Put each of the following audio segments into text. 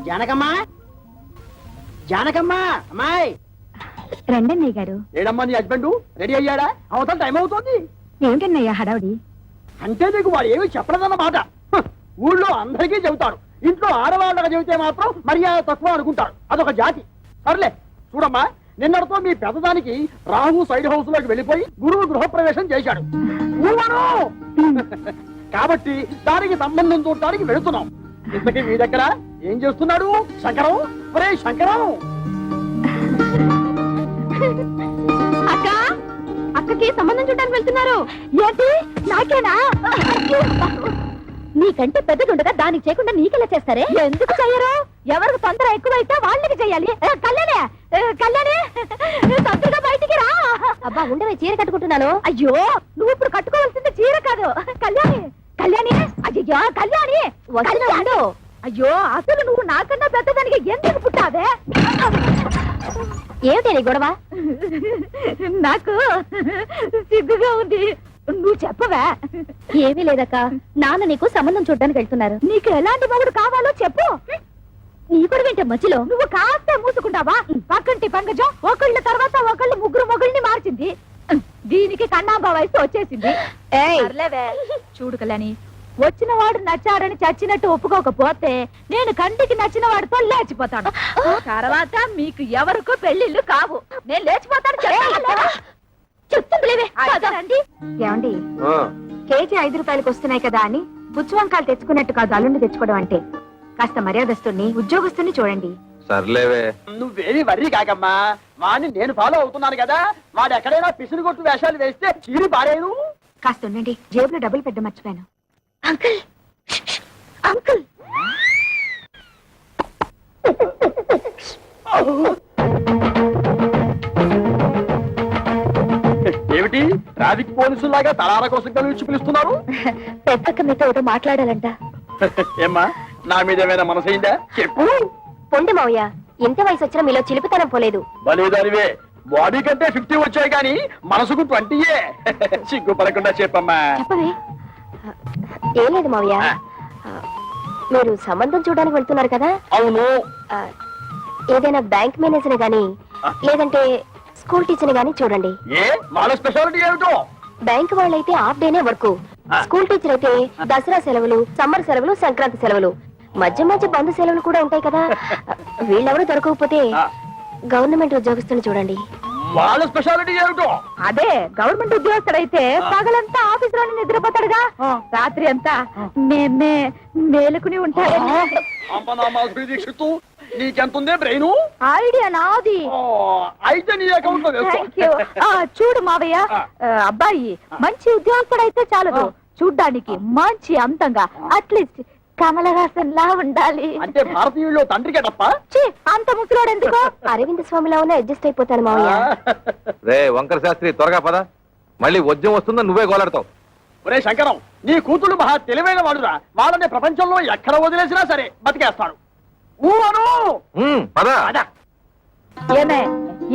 జానకమ్మా, జానకమ్మా, అమ్మాయి రండన్నయ్య గారు. ఏడమ్మా నీ హస్బెండ్ రెడీ అయ్యాడా? అవతల టైం అవుతుంది. ఏమిటన్నయ్య హడావుడి? అంటే నీకు వాడు ఏమి చెప్పలేదన్నమాట. ఊళ్ళో అందరికీ చెబుతారు, ఇంట్లో ఆడవాళ్ళగా చెబితే మాత్రం మర్యాద తక్కువ అనుకుంటారు. అదొక జాతి. సర్లే చూడమ్మా, నిన్నటితో మీ పెద్దదానికి రాహు సైడ్ హౌస్ లోకి వెళ్ళిపోయి గురువు గృహప్రవేశం చేశాడు. కాబట్టి దానికి సంబంధం చూడటానికి వెళుతున్నాం. ఇంతకీ మీ దగ్గర ఏం చేస్తున్నాడు శంకరం? ఒరే శంకరం! అక్క, అక్కకి సంబంధం చూడడానికి వెళ్తున్నారు ఏంటి? నాకేనా? నీకంటే పెద్దదుండగా దానికి చేయకుండా నీకెలా చేస్తారే? ఎందుకు చెయ్యరు? ఎవరికి తొందర ఎక్కువైతే వాళ్ళకి చెయ్యాలి. కళ్యాణి, కళ్యాణి తొందరగా బయటికి రా. అబ్బా ఉండవే, చీర కట్టుకుంటున్నాను. అయ్యో, నువ్వు ఇప్పుడు కట్టుకోవాల్సింది చీర కాదు. కళ్యాణి, కళ్యాణి, అయ్యో కళ్యాణి వస్తున్నాడు. అయ్యో, అసలు నువ్వు నాకన్నా పెద్దదానికి ఎందుకు పుట్టావే? ఏమిటి నీ గొడవ? నాకు సిగ్గుగా ఉంది. నువ్వు చెప్పవా? ఏమీ లేదక్క, నాన్న నీకు సంబంధం చూడడానికి వెళ్తున్నారు. నీకు ఎలాంటి మొగుడు కావాలో చెప్పు. నీ కూడా వింటే మధ్యలో నువ్వు కాస్త మూసుకుంటావా? పక్కంటి పంకజం ఒకళ్ళ తర్వాత ఒకళ్ళు ముగ్గురు మొగుళ్ళని మార్చింది. దీనికి కన్నాంబా వయసు వచ్చేసింది. చూడు కళ్యాణి, వచ్చిన వాడు నచ్చాడని చచ్చినట్టు ఒప్పుకోకపోతే నేను కంటికి నచ్చిన వాడితో లేచిపోతాను. తర్వాత మీకు ఎవరికో పెళ్లిళ్ళు కావు. నేను లేచిపోతాను. చెప్తుందిలేండి. ఏమండి, కేజీ 5 రూపాయలకు వస్తున్నాయి కదా అని పుచ్చు వంకాయలు తెచ్చుకున్నట్టు కాదు అల్లుండి తెచ్చుకోవడం అంటే. కాస్త మర్యాదస్తుని ఉద్యోగస్తుని చూడండి. సర్లేవే, నువ్వేమి వర్రీ కాకమ్మా. వాడిని నేను ఫాలో అవుతున్నాను కదా. వాడు ఎక్కడైనా పిసిని కొట్టు వేషాలు వేస్తే చీరి పారేను. కాస్త ఉండండి, జేబులో డబ్బులు పెద్ద మర్చిపోయాను. Uncle, uncle. ఏమిటి ట్రాఫిక్ పోలీసులాగా తలార కోసం కలిసి పిలుస్తున్నారు? పెద్దక్క మీతో ఏదో మాట్లాడాలంట. ఏమ్మా, నా మీద ఏమైనా మనసైందా? చెప్పు. పొండి మావయ్య, ఎంత వయసు వచ్చినా మీలో చిలిపితనం పోలేదు. బలేదానివే, బాడీ కంటే 50 వచ్చాయి కానీ మనసుకు 20. సిగ్గుపడకుండా చెప్పమ్మా. చెప్పవే. ఏం లేదు మావయ్య, మీరు సంబంధం చూడడానికి వెళ్తున్నారు కదా? అవును. ఏదైనా బ్యాంక్ మేనేజర్ గాని లేదంటే స్కూల్ టీచర్ గాని చూడండి. ఏ వాళ్ళ స్పెషాలిటీ ఏమిటో? బ్యాంక్ వాళ్ళైతే హాఫ్ డేనే వర్క్. స్కూల్ టీచర్ అయితే దసరా సెలవులు, సమ్మర్ సెలవులు, సంక్రాంతి సెలవులు, మధ్య మధ్య బంధు సెలవులు కూడా ఉంటాయి కదా. వీళ్ళెవరూ దొరకకపోతే గవర్నమెంట్ ఉద్యోగస్తుని చూడండి. వాళ్ళ స్పెషాలిటీ ఏమిటో? అదే, గవర్నమెంట్ ఉద్యోగస్తుడైతే పగలంతా ఆఫీస్ లోనే నిద్రపోతాడుగా, రాత్రి అంతా మేలుకుని ఉంటాడు. నీకెంతుందే బ్రెయిన్? ఐడియా నాది. అయితే నీ అకౌంట్ లో వేసుకో. చూడు మావయ్య, అబ్బాయి మంచి ఉద్యోగస్తుడైతే చాలదు, చూడ్డానికి మంచి అంతంగా, అట్లీస్ట్ కమలహాసన్ లా ఉండాలి. అంటే భారతీయుల్లో తండ్రికే తప్ప అంత ముసలోడు ఎందుకు? అరవింద్ స్వామిలా ఉన్న అడ్జస్ట్ అయిపోతాను మావయ్య. రే వంకర శాస్త్రి, త్వరగా పద, మళ్ళీ వద్యం వస్తుందో నువ్వే గోలాడతావు. ఒరే శంకరం, నీ కూతురు మహా తెలివైన వాడురా. వాళ్ళని ప్రపంచంలో ఎక్కడ వదిలేసినా సరే బతికేస్తాడు. ఏమే,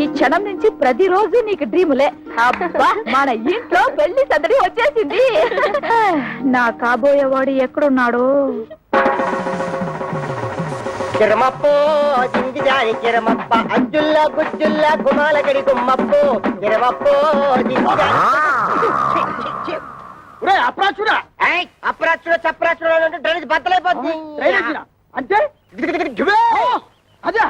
ఈ క్షణం నుంచి ప్రతిరోజు నీకు డ్రీములే. అబ్బా, మన ఇంట్లో పెళ్లి సందడి వచ్చేసింది. నా కాబోయేవాడు ఎక్కడున్నాడు? చిరమప్పో జింజిజాయి చిరమప్ప అజ్జుల్లా గుజ్జుల్లా గుమాలగడి గుమ్మప్పో చిరమప్పో అప్రాచుడా అప్రాచుడు చప్రాచుడు డ్రైనేజ్ బద్దలైపోతుంది. అంటే అదే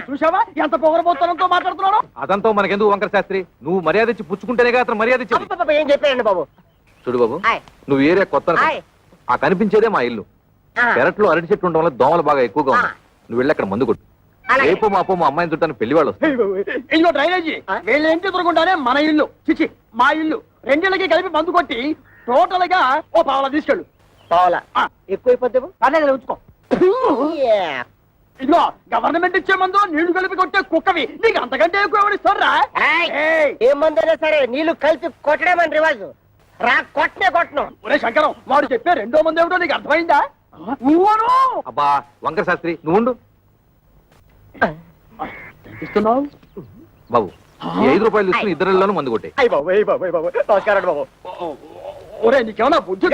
చూసావా ఎంత పొగరబోత్తనంతో మాట్లాడుతున్నాడు? అదంతా మనకెందుకు వంకర శాస్త్రి, నువ్వు మర్యాద ఇచ్చి పుచ్చుకుంటేనే అతను మర్యాద ఇచ్చేది. ఏం చెప్పారండి బాబు? చూడు బాబు, నువ్వు ఏరియా కొత్త, ఆ కనిపించేదే మా ఇల్లు. పెరట్లో అరటి చెట్టు ఉండడం వల్ల దోమలు బాగా ఎక్కువగా ఉన్నాయి. నువ్వు వెళ్ళి అక్కడ మందు కొట్టు. రేపు మాపో మా అమ్మాయిని చుట్టాను పెళ్లి వాళ్ళు వస్తారు. ఇదిగో డ్రైనేజీ, వీళ్ళ ఇంటి ఎదురుకుండానే మన ఇల్లు, చిచి మా ఇల్లు. రెండేళ్ళకి కలిపి మందు కొట్టి టోటల్ గా ఓ పావలా తీసుకెళ్ళు. పావలా ఎక్కువైపోతే పర్లేదు, ఉంచుకో. ఇదిగో గవర్నమెంట్ ఇచ్చే మందు నీళ్లు కలిపి కొట్టే కుక్కవి, నీకు అంతకంటే ఎక్కువ ఎవరిస్తారా? ఏ మందైనా సరే నీళ్లు కలిపి కొట్టడమని రివాజు. రా కొట్టనే కొట్టను. ఒరే శంకరం, వాడు చెప్పే రెండో మంది ఏమిటో నీకు అర్థమైందా? అబ్బా వంకర శాస్త్రి, నువ్వు ఉండు. ఇస్తున్నావు బాబు, 5 రూపాయలు తీసుకుని ఇద్దరిలోనూ మందు కొట్టే. నమస్కారం బాబు. ఒరే నీకేమన్నా బుద్ధి?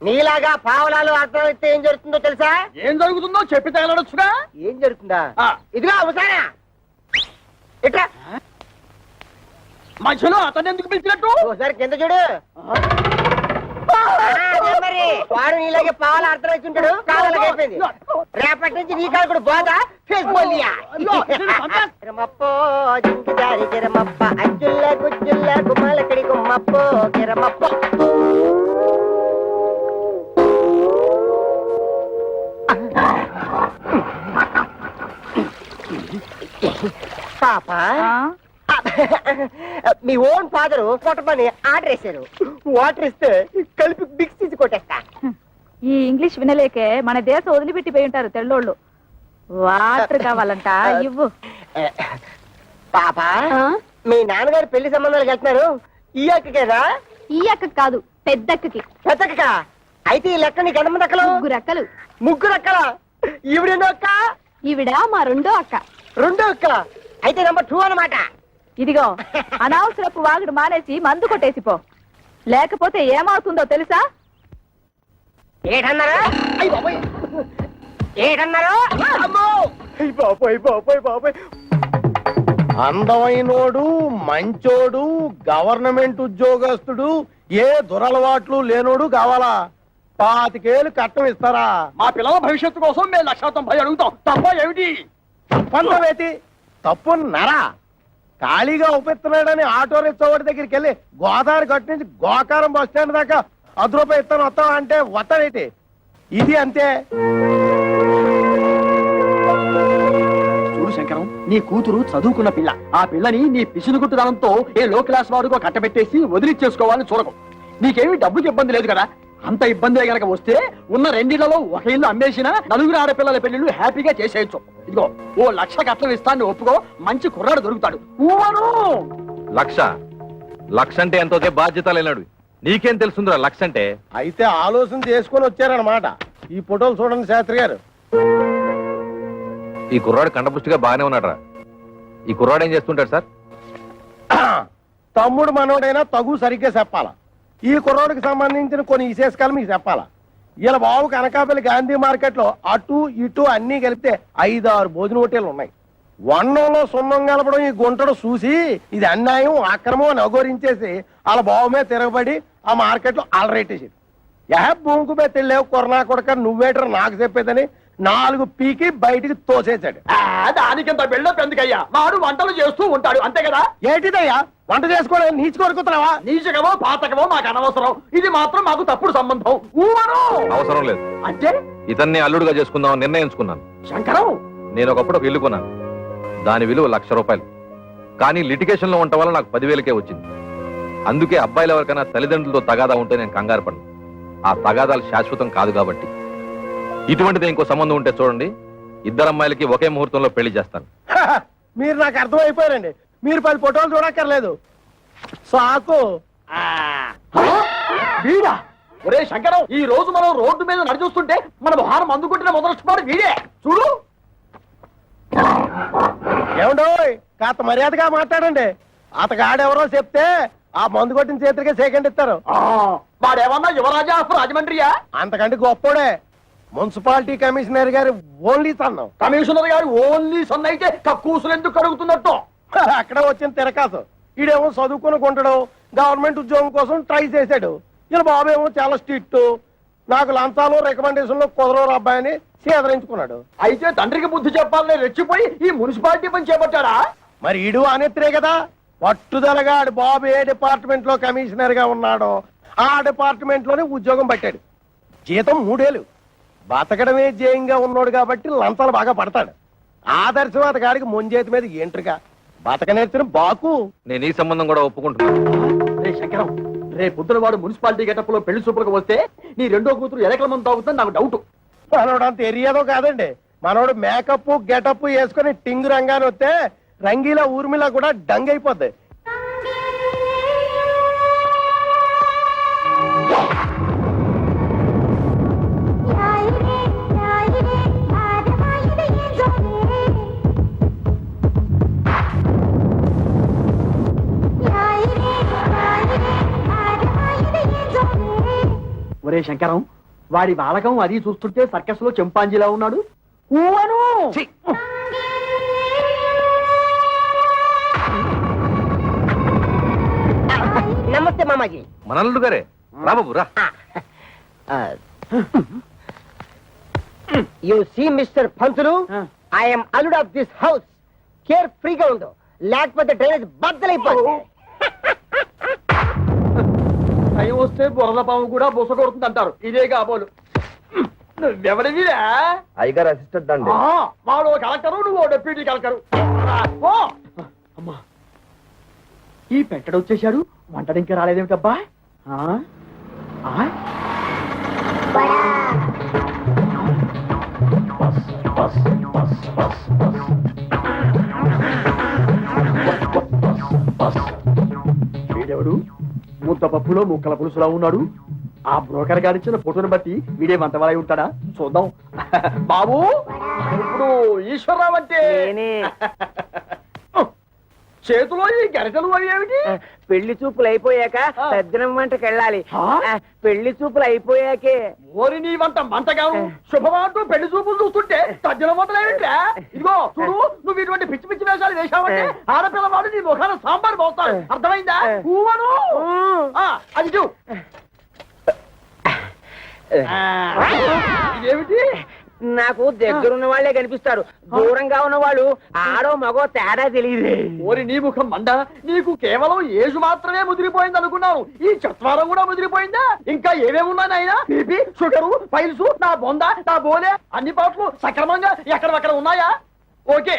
నీలాగా పావలాలు అర్థం అయితే ఏం జరుగుతుందో తెలుసా? ఏం జరుగుతుందో చెప్పి తగలడొచ్చుగా. ఏం జరుగుతుందా? ఆ. ఇదిగో అవసానా ఇట్లా మధ్యలో అతను ఎందుకు పిలిచినట్టు? ఒకసారి కింద చూడు. అదే మరి వాడు నీలాగే పావాల అర్థం అవుతుంటాడు. కావాలకి అయిపోయింది. రేపటి నుంచి నీ కాలు కూడా బాధ ఫేస్ బోలియా. గిరమప్పో జింకిదారి గిరమప్ప అజ్జుల్ల గుజ్జుల్ల గుమ్మలకడి గుమ్మప్పో గిరమప్పో. పాప మీ ఓన్ ఫాదర్ కొట్టమని ఆర్డర్ వేశారు. వాటర్ ఇస్తే కలిపి బిక్స్ తీసి కొట్టేస్తా. ఈ ఇంగ్లీష్ వినలేకే మన దేశం వదిలిపెట్టిపోయి ఉంటారు తెల్లోళ్ళు. వాటర్ కావాలంట ఇవ్వు. పాప మీ నాన్నగారు పెళ్లి సంబంధాలకు వెళ్తున్నారు. ఈ అక్కకేనా? ఈ అక్క కాదు, పెద్దక్కకి. పెద్దక్క. అయితే ఈ లెక్క నీకు ఎంతమంది అక్కలు? ముగ్గురు అక్కలు. ముగ్గురు అక్కల. ఈవిడెన్నో అక్క? ఈవిడ మా రెండో అక్క. రెండో అక్క. అయితే నెంబర్ 2 అన్నమాట. ఇదిగో అనవసరపు వాగుడు మానేసి మందు కొట్టేసిపో, లేకపోతే ఏమవుతుందో తెలుసా? ఏటన్నారా? అయ్య బాబోయ్. ఏటన్నారా? అమ్మో! అయ్య బాబోయ్ బాబోయ్ బాబోయ్. అందమైనోడు, మంచోడు, గవర్నమెంట్ ఉద్యోగస్తుడు, ఏ దురలవాట్లు లేనోడు కావాలా? 25 ఏళ్ళు కట్టం ఇస్తారా? మా పిల్లల భవిష్యత్తు కోసం మేము 190 అడుగుతాం. తప్ప ఏమిటి? తప్పంతవేతి తప్పు నరా. ఖాళీగా ఉపయోగిస్తున్నాడని ఆటో రిక్షా వాడి దగ్గరికి వెళ్ళి గోదావరి గట్టు నుంచి గోకారం బస్ స్టాండ్ దాకా ₹10 ఇస్తాను వస్తావా అంటే వస్తాడేటి? ఇది అంతే. చూడు శంకరం, నీ కూతురు చదువుకున్న పిల్ల. ఆ పిల్లని నీ పిసినుగుట్టుదనంతో ఏ లో క్లాస్ వాడుకో కట్టబెట్టేసి వదిలిచ్చేసుకోవాలని చూడకు. నీకేమీ డబ్బుకి ఇబ్బంది లేదు కదా. అంత ఇబ్బంది గనక వస్తే ఉన్న 2 ఇళ్లలో ఒక ఇల్లు అమ్మేసినా 4 ఆడపిల్లల పెళ్లిళ్ళు హ్యాపీగా చేసేయచ్చు. ఇదిగో ఓ 1,00,000 కట్నం ఇస్తాను, ఒప్పుకో. మంచి కుర్రాడు దొరుకుతాడు. ఊవను. 1,00,000 అంటే ఎంతో బాధ్యత లేనాడు. నీకేం తెలుసుందిరా 1,00,000 అంటే? అయితే ఆలోచన చేసుకొని వచ్చారనమాట. ఈ ఫోటోలు చూడండి శాస్త్రి గారు. ఈ కుర్రాడు కండపుష్టిగా బాగానే ఉన్నాడురా. ఈ కుర్రాడు ఏం చేస్తుంటాడు సార్? తమ్ముడు మనోడైనా తగు సరిగ్గా చెప్పాలా. ఈ కుర్రోడికి సంబంధించిన కొన్ని విశేషాలు మీకు చెప్పాలా. ఇలా బాబు కనకాపల్లి గాంధీ మార్కెట్ లో అటు ఇటు అన్ని కలిపితే 5-6 భోజన హోటేలు ఉన్నాయి. వన్నంలో సున్నం కలపడం ఈ గుంటడు చూసి ఇది అన్యాయం, అక్రమం అని అఘోరించేసి వాళ్ళ బాబు మీద తిరగబడి ఆ మార్కెట్ లో అలరేటేసింది. భూమికి మీద తెలియవు కొరనా కొడక నువ్వేటర్ నాకు చెప్పేదని 4 పీకి బయటికి తోసేశాడు. దానికింత బిల్డప్ ఎందుకయ్యా? వాడు వంటలు చేస్తూ ఉంటాడు, అంతే కదా. ఏంటిదయ్యా వంట చేసుకోవడం? నీచి కొరుకుతున్నావా? నీచకమో పాతకమో మాకు అనవసరం. ఇది మాత్రం మాకు తప్పుడు సంబంధం. ఊవను. అవసరం లేదు. అంటే ఇతన్ని అల్లుడుగా చేసుకుందామని నిర్ణయించుకున్నాను. శంకరం, నేను ఒకప్పుడు ఒక ఇల్లు కొన్నాను. దాని విలువ ₹1,00,000. కానీ లిటిగేషన్ లో ఉండటం వల్ల నాకు 10,000కే వచ్చింది. అందుకే అబ్బాయిలు ఎవరికైనా తల్లిదండ్రులతో తగాదా ఉంటే నేను కంగారు పడను. ఆ తగాదాలు శాశ్వతం కాదు కాబట్టి. ఇటువంటిది ఇంకో సంబంధం ఉంటే చూడండి, 2 అమ్మాయిలకి ఒకే ముహూర్తంలో పెళ్లి చేస్తాను. మీరు నాకు అర్థమైపోయారండి. మీరు 10 ఫోటోలు చూడక్కర్లేదు. సాకు. వీడా? ఒరే శంకరం, ఈ రోజు మనం రోడ్డు మీద నడిచూస్తుంటే మన మొహారం అందుకుంటున్న మొదలవాడు వీడే. చూడు. ఏమండో కాస్త మర్యాదగా మాట్లాడండి. అతగాడెవరో చెప్తే ఆ మందు కొట్టిన చేతులకే సెకండ్ ఇస్తారు. వాడేమన్నా యువరాజా ఆఫ్ రాజమండ్రియా? అంతకంటే గొప్పోడే. మున్సిపాలిటీ కమిషనర్ గారి ఓన్లీ సన్నం. కమిషనర్ గారు ఓన్లీ సన్ అయితే కక్కూసులు ఎందుకు కడుగుతున్నట్టు? అక్కడ వచ్చిన తిరకాసు. ఈడేమో చదువుకుని కొంటాడు, గవర్నమెంట్ ఉద్యోగం కోసం ట్రై చేశాడు. ఇలా బాబేమో చాలా స్ట్రిక్ట్. నాకు లంచాలు రికమెండేషన్లు కుదరవు అబ్బాయిని సేదరించుకున్నాడు. అయితే తండ్రికి బుద్ధి చెప్పాలని రెచ్చిపోయి ఈ మున్సిపాలిటీ పని చేపట్టాడా? మరి ఈడు అనేత్రే కదా. పట్టుదలగా ఆడు బాబు ఏ డిపార్ట్మెంట్ లో కమిషనర్ గా ఉన్నాడో ఆ డిపార్ట్మెంట్ లోనే ఉద్యోగం పట్టాడు. జీతం 3 ఏళ్ళు. బతకడమే జయంగా ఉన్నాడు కాబట్టి లంచాలు బాగా పడతాడు. ఆదర్శవాద గాడికి ముంజేతి మీద ఏంట్రుగా బతక నేర్చిన బాకు. నేను ఈ సంబంధం కూడా ఒప్పుకుంటున్నాను. రే శంకరం, రే పొద్దున వాడు మున్సిపాలిటీ గెటప్ లో పెళ్లి చూపులకు వస్తే నీ రెండో కూతురు ఎలకల మంది తాగుతుందని నాకు డౌట్. మనోడు అంత ఎరియాదో కాదండి. మనోడు మేకప్ గెటప్ వేసుకుని టింగు రంగాన్ని వస్తే రంగీలా ఊర్మిలా కూడా డంగ్ అయిపోద్ది. ఒరే శంకరం, వాడి బాలకం అది చూస్తుంటే సర్కస్ లో చెంపాంజీలా ఉన్నాడు. ఊవను ఛీ! నమస్తే మామాజీ. మనల్లుడు గారే రా బాబు రా. You see mister Pantulu, I'm అల్లుడ్ ఆఫ్ దిస్ హౌస్. కేర్ ఫ్రీగా ఉండు, లేకపోతే డ్రైనేజ్ బద్దలైపోతుంది. టైం వస్తే బురద పాము కూడా బుస కొడుతుంది అంటారు. ఇదే కాబోలు. నువ్వెవడివిరా? అయ్యగారు అసిస్టెంట్ అండి. వాడు కలెక్టరు, నువ్వు డెప్యూటీ కలెక్టరు. అమ్మా, ఈ పెట్టడు వచ్చేశాడు. వంటడు ఇంకా రాలేదేమిటబ్బా? వీడెవడు? ముద్ద పప్పులో ముక్కల పులుసులా ఉన్నాడు. ఆ బ్రోకర్ గారిచ్చిన ఫోటోని బట్టి వీడే వంటవాలై ఉంటాడా? చూద్దాం. బాబు, ఇప్పుడు ఈశ్వరరావు అంటే చేతిలో ఈ గరిటలు అవి ఏమిటి? పెళ్లి చూపులు అయిపోయాక సజ్జనం వంటకి వెళ్ళాలి. పెళ్లి చూపులు అయిపోయాకే. ఓరి నీ వంట మంటగాను శుభమాంటూ పెళ్లి చూపులు చూస్తుంటే తజ్జల వంటలేమిట్రా? ఇదిగో చూడు, నువ్వు ఇటువంటి పిచ్చి పిచ్చి వేషాలు వేశావంటే ఆడపిల్లవాడు నీ ముఖాన సాంబార్ పోస్తాడు. అర్థమైందా? ఊవను అది చూ. ఇదేమిటి? నాకు దగ్గరున్న వాళ్ళే కనిపిస్తారు, దూరంగా ఉన్న వాళ్ళు ఆడో మగో తేడా తెలియదు. ఓరి నీ ముఖం మండ, నీకు కేవలం ఏజు మాత్రమే ముదిరిపోయింది అనుకున్నాను. ఈ చత్వారం కూడా ముదిరిపోయిందా? ఇంకా ఏమేమి ఉన్నాయి నాయనా? బీపీ, షుగరు, పైల్స్, నా బొంద, నా బోలే అన్ని పాటలు సక్రమంగా ఎక్కడక్కడ ఉన్నాయా? ఓకే.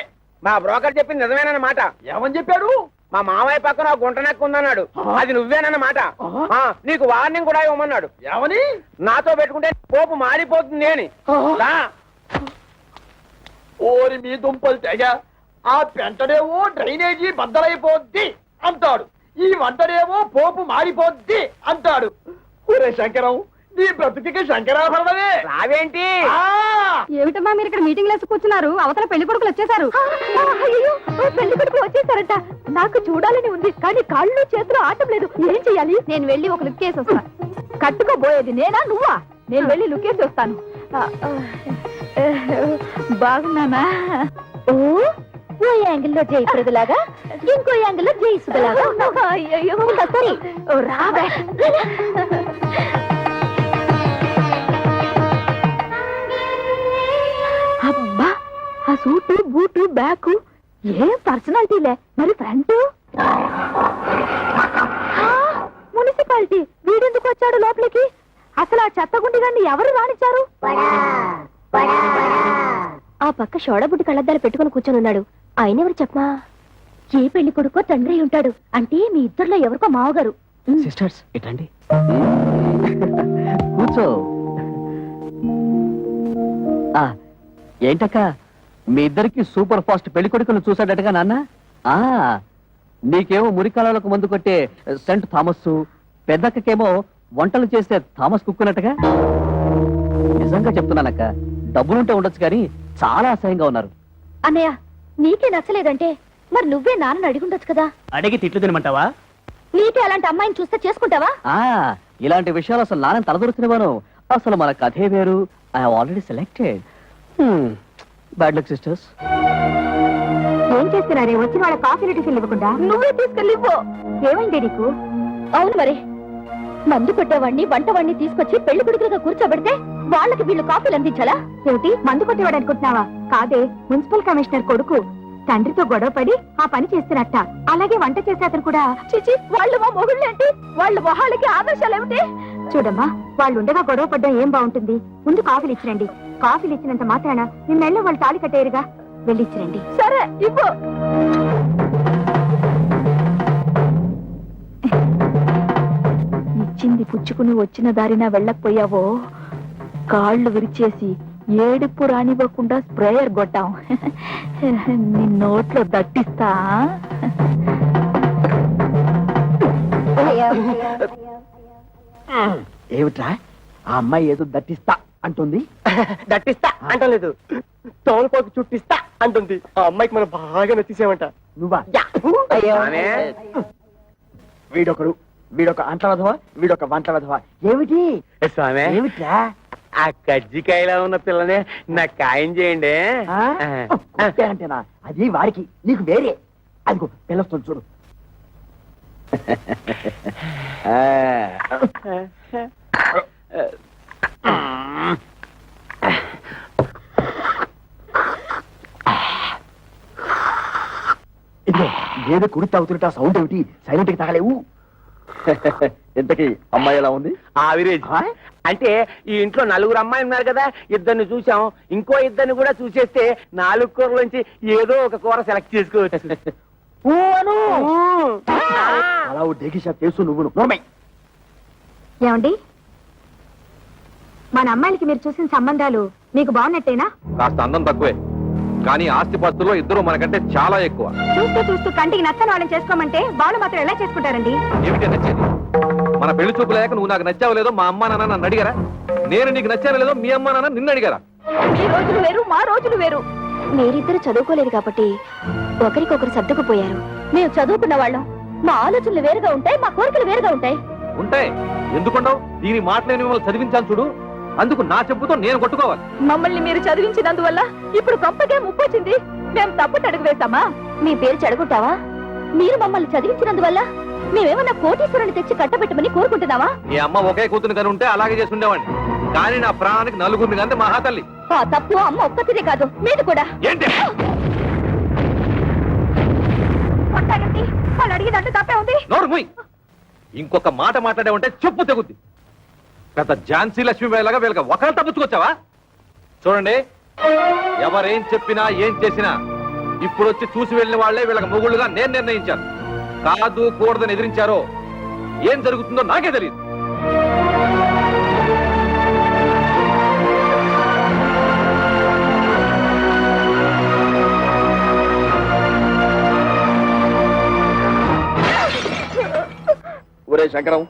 మా బ్రోకర్ చెప్పింది నిజమేనన్నమాట. ఏమని చెప్పాడు? మా మామయ్య పక్కన గుంట నక్కు ఉందన్నాడు. అది నువ్వేనన్నమాట. నీకు వార్నింగ్ కూడా ఇవ్వమన్నాడు. ఏమని? నాతో పెట్టుకుంటే పోపు మారిపోతుంది అని. ఓరి మీ దుంపలు తెగ. ఆ పెంటడేమో డ్రైనేజీ బద్దలైపోద్ది అంటాడు, ఈ వంటడేమో పోపు మారిపోద్ది అంటాడు. ఒరే శంకరం, నీ బ్రతుకి శంకరాభరణమే. రావేంటి? ఏమిటమ్మా మీరు ఇక్కడ మీటింగ్ లేసి కూర్చున్నారు? అవతల పెళ్లి కొడుకులు వచ్చేసారు. పెళ్లి కొడుకులు వచ్చేసారట. నాకు చూడాలని ఉంది, కానీ కాళ్ళు చేతులు ఆటం లేదు. ఏం చెయ్యాలి? నేను వెళ్ళి ఒక లుక్ వేసి వస్తాను. కట్టుకోబోయేది నేనా నువ్వా? నేను వెళ్ళి లుక్ వేసి వస్తాను. బాగున్నానా? ఓ యాంగిల్లో జయప్రదలాగా, ఇంకో యాంగిల్లో జయసుధలాగా. అయ్యో సరే, రాబే. అబ్బా, ఆ సూటు బూటు బ్యాగు ఏం పర్సనాలిటీలే. మరి ఫ్రంట్ మున్సిపాలిటీ. వీడెందుకు వచ్చాడు లోపలికి? అసలు ఆ చెత్తగుండి గారిని ఎవరు రానిచ్చారు? ఆ పక్క షోడబుడ్డి కళ్ళద్దాలు పెట్టుకుని కూర్చొని ఉన్నాడు. ఆయన ఎవరు చెప్పమా? ఏ పెళ్లి కొడుకో తండ్రి ఉంటాడు. అంటే మీ ఇద్దరులో ఎవరికో మావగారు. సిస్టర్స్ ఇటండి, కూర్చో. ఏంటక్క, మీ ఇద్దరికి సూపర్ ఫాస్ట్ పెళ్లి కొడుకును చూసాడటగా నాన్న? నీకేమో మురికాలకు మందు కొట్టే సెంట్ థామస్, పెద్దక్కకేమో వంటలు చేసే థామస్ కుక్కున్నట్టుగా. నిజంగా చెప్తున్నానక్క, డబ్బులుంటే ఉండొచ్చు కానీ చాలా అసహ్యంగా ఉన్నారు. అన్నయ్య, నీకే నచ్చలేదంటే మరి నువ్వే నాన్నని అడిగుండొచ్చు కదా. అడిగి తిట్లు తినమంటావా? నీకే అలాంటి అమ్మాయిని చూస్తే చేసుకుంటావా? ఇలాంటి విషయాలు అసలు నాన్న తలదొరుకుతున్నాను. అసలు మన కథే వేరు. I already selected. Bad luck sisters. ఏం చేస్తున్నారే? వచ్చి వాళ్ళ కాఫీ టిఫిన్ ఇవ్వకుండా నువ్వే తీసుకెళ్ళిపో. ఏమైంది నీకు? అవును మరి, మందు కొట్టేవాడిని వంటవాడిని తీసుకొచ్చి పెళ్లి కొడుకులుగా కూర్చోబెడితే వాళ్ళకి వీళ్ళు కాఫీలు అందించాలా? ఏమిటి, మందు కొట్టేవాడు అనుకుంటున్నావా? కాదే, మున్సిపల్ కమిషనర్ కొడుకు తండ్రితో గొడవ పడి ఆ పని చేస్తున్నట్ట. అలాగే వంట చేసే అతను కూడా. చిచి, వాళ్ళు మా మొగుళ్ళేంటి? వాళ్ళ మొహాలకి ఆదర్శాలు ఏమిటి? చూడమ్మా, వాళ్ళు ఉండగా గొడవ పడ్డం ఏం బాగుంటుంది? ముందు కాఫీలు ఇచ్చిరండి. కాఫీలు ఇచ్చినంత మాత్రాన నిన్నెళ్ళ వాళ్ళు తాళి కట్టేరుగా. వెళ్ళిచ్చిరండి. సరే, ఇవ్వు. ఇచ్చింది పుచ్చుకుని వచ్చిన దారిన వెళ్ళకపోయావో కాళ్ళు విరిచేసి ఏడుపు రానివ్వకుండా స్ప్రేయర్ కొట్టాం. నీ నోట్లో దట్టిస్తా. ఏమిట్రా, ఆ అమ్మాయి ఏదో దట్టిస్తా అంటుంది? దట్టిస్తా అంటలేదు, తోలుపోకి చుట్టిస్తా అంటుంది. ఆ అమ్మాయికి మనం బాగా నచ్చేసామంట. నువ్వా? ఆమె. వీడొకడు, వీడొక అంట్ల వధవా, వీడొక వంట వధవా. ఏమిటి స్వామి, ఏమిట్రా? ఆ కజ్జికాయలో ఉన్న పిల్లనే నాకు ఖాయం చేయండి అంతేనా? అది వాడికి, నీకు వేరే. అదిగో పిలుస్తుంది చూడు. ఇదిగో ఏదో కుడి తాగుతుంటే సౌండ్ ఏమిటి? సైలెంట్ కి తాగలేవు. ఇంతకీ అమ్మాయి ఎలా ఉంది? ఆవిరేజ్. అంటే ఈ ఇంట్లో నలుగురు అమ్మాయి ఉన్నారు కదా, ఇద్దరిని చూసాం, ఇంకో ఇద్దరిని కూడా చూసేస్తే 4 కూరలోంచి ఏదో ఒక కూర సెలెక్ట్ చేసుకోవచ్చు. అలా డేకిషా తెలుసు నువ్వు నోర్మై. ఏమండి, మన అమ్మాయిలకి మీరు చూసిన సంబంధాలు మీకు బాగున్నట్టేనా? కాస్త అందం తక్కువే, కానీ ఆస్తిపాస్తుల్లో ఇద్దరు మనకంటే చాలా ఎక్కువ. చూస్తూ చూస్తూ కంటికి నచ్చని వాళ్ళని చేసుకోమంటే వాళ్ళు మాత్రం ఎలా చేసుకుంటారండి? ఏమిటి నచ్చేది? మన పెళ్లి చూపు లేక నువ్వు నాకు నచ్చావు లేదో మా అమ్మా నాన్న నన్ను అడిగారా? నేను నీకు నచ్చాను లేదో మీ అమ్మా నాన్న నిన్ను అడిగారా? మీ రోజులు వేరు, మా రోజులు వేరు. మీరిద్దరు చదువుకోలేదు కాబట్టి ఒకరికొకరు సర్దుకుపోయారు. మేము చదువుకున్న వాళ్ళం, మా ఆలోచనలు వేరుగా ఉంటాయి, మా కోరికలు వేరుగా ఉంటాయి. ఉంటాయి, ఎందుకుండవు? దీని మాటలేని మిమ్మల్ని చదివించాను చూడు, అందుకు నా చెప్పుతో నేను కొట్టుకోవాలి. మమ్మల్ని మీరు చదివించినందువల్ల ఇప్పుడు గొప్పకే ముప్పొచ్చింది. మేము తప్పు అడుగు వేస్తామా? మీ పేరు చెడగొట్టావా? మీరు మమ్మల్ని చదివించినందువల్ల మేమేమన్నా కోటీశ్వరుని తెచ్చి కట్టబెట్టమని కోరుకుంటున్నావా? మీ అమ్మ ఒకే కూతురు కని ఉంటే అలాగే చేసి ఉండేవాడిని, కానీ నా ప్రాణానికి నలుగురిని కంటే మహాతల్లి. ఆ తప్పు అమ్మ ఒక్కతిదే కాదు, మీది కూడా. ఏంటి కొట్టాగండి, వాళ్ళు అడిగినట్టు తప్పే ఉంది. నోరు మూయ్. ఇంకొక మాట మాట్లాడే ఉంటే చెప్పు తెగుద్ది. పెద్ద ఝాన్సీ లక్ష్మీబాయిలాగా వీళ్ళకి ఒకరు తప్పించుకొచ్చావా? చూడండి, ఎవరేం చెప్పినా ఏం చేసినా ఇప్పుడు వచ్చి చూసి వెళ్ళిన వాళ్లే వీళ్ళకి మొగుళ్ళుగా నేను నిర్ణయించాను. కాదు కూడదని ఎదిరించారో ఏం జరుగుతుందో నాకే తెలియదు. ఒరే శంకరం,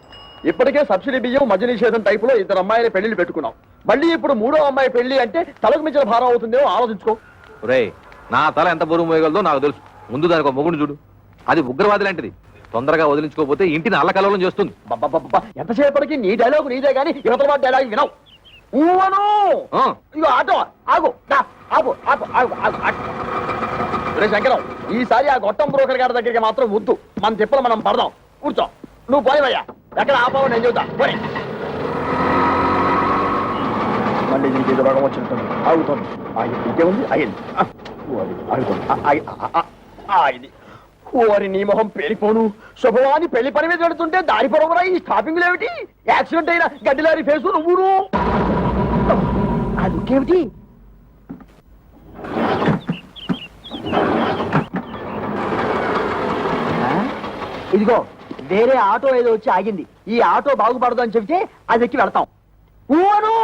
ఇప్పటికే సబ్సిడీ బియ్యం మద్య నిషేధం టైపులో 2 అమ్మాయిల పెళ్లిళ్ళు పెట్టుకున్నాం. మళ్ళీ ఇప్పుడు 3వ అమ్మాయి పెళ్లి అంటే తలకు మించిన భారం అవుతుందేమో ఆలోచించుకో. రేయ్, నా తల ఎంత బరువు మోయగలదో నాకు తెలుసు. ముందు దానికి ఒక మొగుడు చూడు, అది ఉగ్రవాది లాంటిది. తొందరగా వదిలించుకోకపోతే ఇంటిని అల్లకల్లోలం చేస్తుంది. ఎంతసేపటికి నీ డైలాగ్ నీదే గానీ యువతల వాడి డైలాగ్ వినవు. ఊవను ఆ, ఇగో ఆటో ఆగు, దా, ఆగు ఆగు ఆగు ఆగు ఆగు. ఒరే శంకరం, ఈసారి ఆ గొట్టం బ్రోకర్ గారి దగ్గరికి మాత్రం వద్దు. మన తిప్పలు మనం పడదాం. కూర్చో, నువ్వు పోయివయ్యా. ఎక్కడ ఆపావు నేను చెబుతా. పోయి మళ్ళీ దీనికి ఏదో రోగం వచ్చినట్టుంది. ఆగుతుంది. ఇంకేముంది? అయింది. ఆగుతుంది. ఆగింది. ఓరి నీ మొహం పేలిపోను. శుభవాని పెళ్లి పని మీద పెడుతుంటే దారి పొడవురా ఈ స్టాపింగ్ ఏమిటి? యాక్సిడెంట్ అయిన గడ్డిలారి ఫేసు నువ్వును. అదుకేమిటి? ఇదిగో వేరే ఆటో ఏదో వచ్చి ఆగింది. ఈ ఆటో బాగుపడదు అని చెబితే అది ఎక్కి వెళ్తాం. ఊను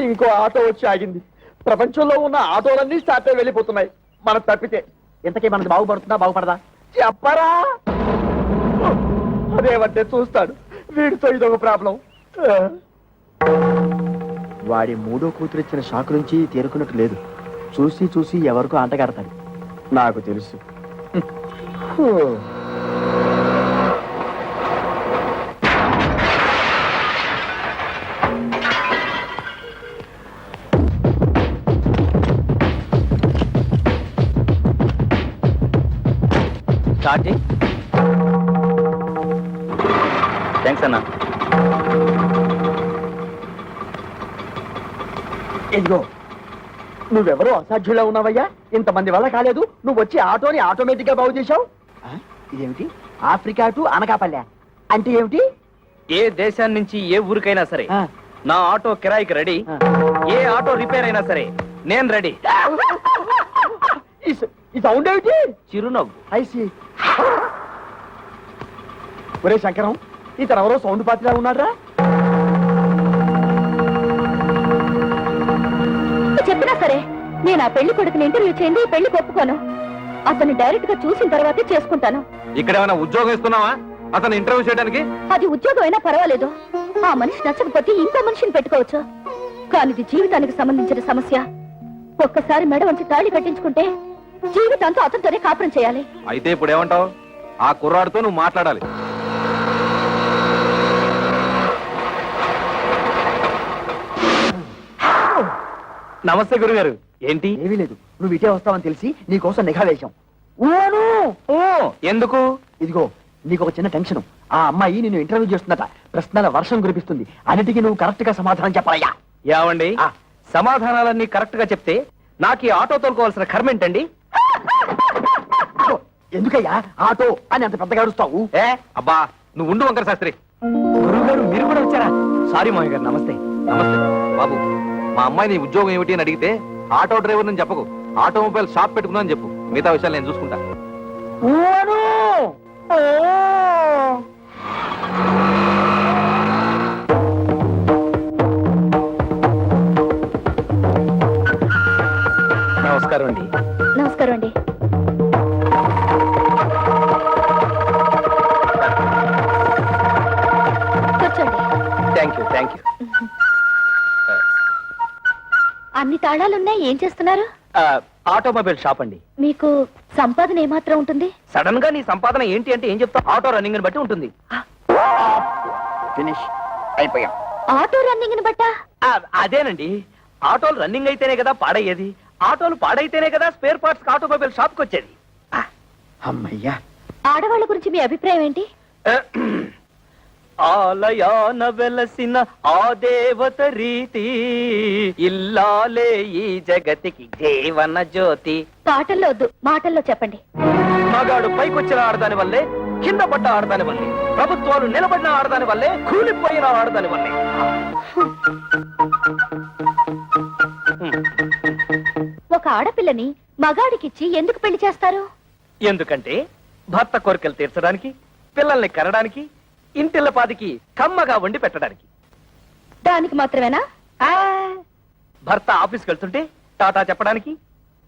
ఇంకో ఆటో వచ్చి ఆగింది. ప్రపంచంలో ఉన్న ఆటోలన్నీ స్టార్ట్ అయి వెళ్ళిపోతున్నాయి. మనం తప్పితే ఇంతకీ మనది బాగుపడుతుందా బాగుపడదా చెప్పరా? అదేమంటే చూస్తాడు. వీడితో ఇదొక ప్రాబ్లం. వాడి 3వ కూతురు ఇచ్చిన షాక్ నుంచి తేరుకున్నట్టు లేదు. చూసి చూసి ఎవరికో అంటగడతాడు. నాకు తెలుసు. థ్యాంక్స్ అన్నా. ఇదిగో నువ్వెవరో అసాధ్యులా ఉన్నావయ్యా. ఇంతమంది వల్ల కాలేదు. నువ్వు వచ్చి ఆటోని ఆటోమేటిక్ గా బాగు చేశావు. ఇదేమిటి? ఆఫ్రికా టు అనకాపల్లె అంటే ఏమిటి? ఏ దేశాన్ని నుంచి ఏ ఊరికైనా సరే నా ఆటో కిరాయికి రెడీ. ఏ ఆటో రిపేర్ అయినా సరే నేను రెడీ. ఈ సౌండ్ ఏమిటి? చిరునవ్వు. ఐసి. ఒరే శంకరం, ఇతను ఎవరో సౌండ్ పార్టీలా ఉన్నారా? చెప్పినా సరే నేను ఆ పెళ్లి కొడుకుని ఇంటర్వ్యూ చేయండి, ఈ పెళ్లికి ఒప్పుకోను. అతన్ని డైరెక్ట్ గా చూసిన తర్వాతే చేసుకుంటాను. ఇక్కడ ఏమైనా ఉద్యోగం ఇస్తున్నావా అతను ఇంటర్వ్యూ చేయడానికి? అది ఉద్యోగం అయినా పర్వాలేదు, ఆ మనిషి నచ్చకపోతే ఇంకో మనిషిని పెట్టుకోవచ్చు, కానీ ఇది జీవితానికి సంబంధించిన సమస్య. ఒక్కసారి మెడ వంచి తాళి కట్టించుకుంటే జీవితాంతో అతనితోనే కాపురం చేయాలి. అయితే ఇప్పుడు ఏమంటావు? ఆ కుర్రాడితో నువ్వు మాట్లాడాలి. నమస్తే గురుగారు. ఏంటి? ఏమీ లేదు, నువ్వు ఇటే వస్తావని తెలిసి నీకోసం నిఘా వేశాం. ఓ ఎందుకు? ఇదిగో నీకు ఒక చిన్న టెన్షన్. ఆ అమ్మాయి నిన్ను ఇంటర్వ్యూ చేస్తుందట. ప్రశ్నల వర్షం కురిపిస్తుంది. అన్నిటికీ నువ్వు కరెక్ట్ గా సమాధానం చెప్పాలయ్యా. ఏమండి, సమాధానాలన్నీ కరెక్ట్ గా చెప్తే నాకు ఈ ఆటో తోలుకోవాల్సిన కర్మ ఏంటండి? ఎందుకయ్యా ఆటో అని అంత పెద్దగా అరుస్తావు? అబ్బా నువ్వు ఉండు వంకర శాస్త్రి. గురువుగారు మీరు కూడా వచ్చారా? సారీ మామయ్య గారు. నమస్తే. నమస్తే బాబు. మా అమ్మాయి నీ ఉద్యోగం ఏమిటి అని అడిగితే ఆటో డ్రైవర్ అని చెప్పకు, ఆటోమొబైల్ షాప్ పెట్టుకున్నాను చెప్పు. మిగతా విషయాలు నేను చూసుకుంటా. నమస్కారం అండి. నమస్కారం అండి. కూర్చోండి. Thank you. అన్ని తాళాలున్నాయి, ఏం చేస్తున్నారు? ఆటోమొబైల్ షాప్ అండి. మీకు సంపాదన ఏమాత్రం ఉంటుంది? సడన్ గా నీ సంపాదన ఏంటి అంటే ఏం చెప్తావు? ఆటో రన్నింగ్ బట్టి ఉంటుంది. ఫినిష్ అయిపోయాం. ఆటో రన్నింగ్ బట్టా? అదేనండి, ఆటోలు రన్నింగ్ అయితేనే కదా పాడయ్యేది, ఆటోలు పాడైతేనే కదా స్పేర్ పార్ట్స్ ఆటోమొబైల్ షాప్ కి వచ్చేది. అమ్మయ్యా. ఆడవాళ్ళ గురించి మీ అభిప్రాయం ఏంటి? ఆలయాన వెలసిన ఆ దేవత రీతి, ఇల్లాలే ఈ జగతికి జీవన జ్యోతి. పాటల్లో వద్దు, మాటల్లో చెప్పండి. మగాడు పైకొచ్చిన ఆడదాని వల్లే, కింద పడ్డ ఆడదాని వల్లే, ప్రభుత్వాలు నిలబడిన ఆడదాని వల్లే, కూలిపోయిన ఆడదాని వల్లే. ఒక ఆడపిల్లని మగాడికిచ్చి ఎందుకు పెళ్లి చేస్తారు? ఎందుకంటే భర్త కోరికలు తీర్చడానికి, పిల్లల్ని కనడానికి, ఇంటిల్లపాదికి కమ్మగా వండి పెట్టడానికి. దానికి మాత్రమేనా? భర్త ఆఫీస్కి వెళ్తుంటే టాటా చెప్పడానికి,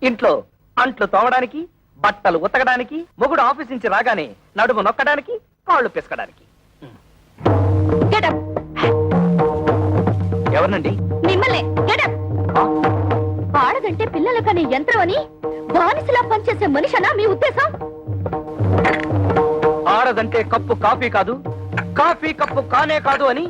ఇంట్లో అంట్లు తోమడానికి, బట్టలు ఉతకడానికి, మొగుడు ఆఫీస్ నుంచి రాగానే నడుము నొక్కడానికి, కాళ్ళు పిసకడానికి. Get up. ఎవరినండి? మిమ్మల్ని. Get up. ఆడదంటే పిల్లల కనే యంత్రం అని బానిసలా పనిచేసే మనిషనా మీ ఉద్దేశం? ఆడదంటే కప్పు కాఫీ కాదు, కాఫీ కప్పు కానే కాదు అని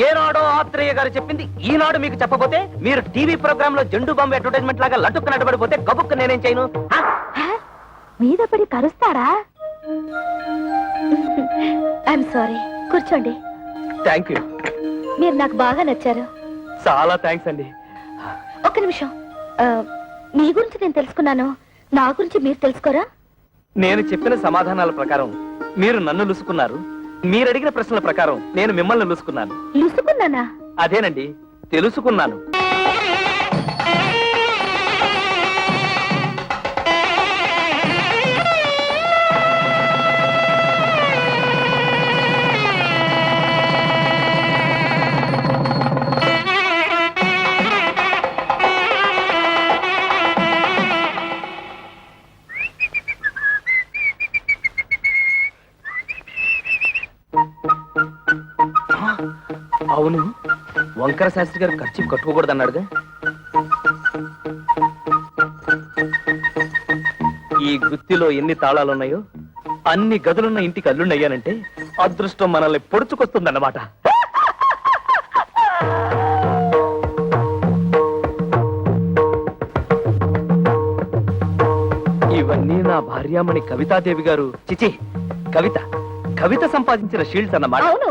ఏనాడో ఆత్రేయ గారు చెప్పింది ఈనాడు మీకు చెప్పబోతే, మీరు టీవీ ప్రోగ్రామ్ లో జెండు బాంబు అడ్వర్టైజ్మెంట్ లాగా లటుక్కు నడబడిపోతే గబుక్కు నేనేం చేయను? మీద పడి కరుస్తారా? I'm sorry. కూర్చోండి. Thank you. మీరు నాకు బాగా నచ్చారు. చాలా థ్యాంక్స్ అండి. ఒక్క నిమిషం. మీ గురించి నేను తెలుసుకున్నాను, నా గురించి మీరు తెలుసుకోరా? నేను చెప్పిన సమాధానాల ప్రకారం మీరు నన్ను లుసుకున్నారు, మీరు అడిగిన ప్రశ్నల ప్రకారం నేను మిమ్మల్ని లుసుకున్నాను. లుసుకున్నానా? అదేనండి, తెలుసుకున్నాను. అవును, వంకర శాస్త్రి గారు ఖర్చు కట్టుకోకూడదు అన్నాడుగా. ఈ గుత్తిలో ఎన్ని తాళాలున్నాయో అన్ని గదులున్న ఇంటికి అల్లుండయ్యానంటే అదృష్టం మనల్ని పొడుచుకొస్తుందన్నమాట. ఇవన్నీ నా భార్యామణి కవితాదేవి గారు, చిచి కవిత కవిత సంపాదించిన షీల్డ్స్ అన్నమాట. అవును.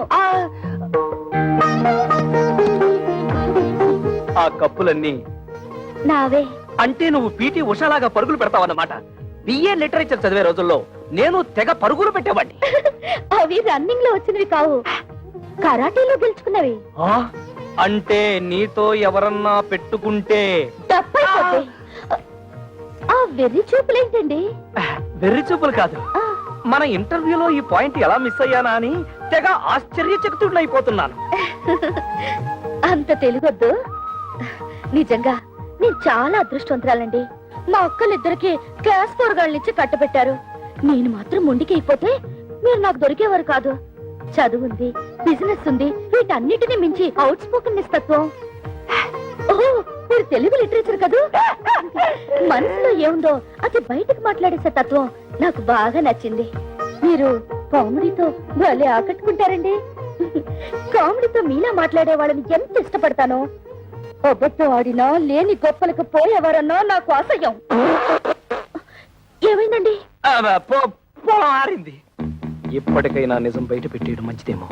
ఆ కప్పులన్నీ నావే. అంటే నువ్వు పీటీ ఉషాలాగా పరుగులు పెడతావన్నమాట. బిఏ లిటరేచర్ చదివే రోజుల్లో నేను తెగ పరుగులు పెట్టేవాడిని. అవి రన్నింగ్ లో వచ్చినవి కావు, కరాటీలో గెలుచుకున్నవి. అంటే నీతో ఎవరన్నా పెట్టుకుంటే తప్పైపోతే ఆ వెర్రి చూపులేంటండి? వెర్రి చూపులు కాదు, ఆ, మన ఇంటర్వ్యూలో ఈ పాయింట్ ఎలా మిస్ అయ్యానా అని తెగ ఆశ్చర్యచకితుడైపోతున్నాను. అంత తెలుగొద్దు. నిజంగా నేను చాలా అదృష్టవంతురాలండి. మా అక్కలిద్దరికి క్లాస్ 4 గాళ్ళనిచ్చి కట్టబెట్టారు. నేను మాత్రం మొండికి అయిపోతే మీరు నాకు దొరికేవారు కాదు. చదువుంది, బిజినెస్ ఉంది, వీటన్నిటిని మించి అవుట్ స్పోకెన్ తత్వం. ఓహో, మీరు తెలుగు లిటరేచర్ కదూ. మనసులో ఏముందో అది బయటకు మాట్లాడేసే తత్వం నాకు బాగా నచ్చింది. మీరు కామెడీతో భలే ఆకట్టుకుంటారండి. కామెడీతో మీలా మాట్లాడే వాళ్ళని ఎంత ఇష్టపడతానో. అబద్ధం ఆడినా లేని గొప్పలకు పోయేవారన్నా నాకు అసహ్యం. ఏమైందండి? పొలం ఆరింది. ఇప్పటికైనా నిజం బయట పెట్టేయడం మంచిదేమో.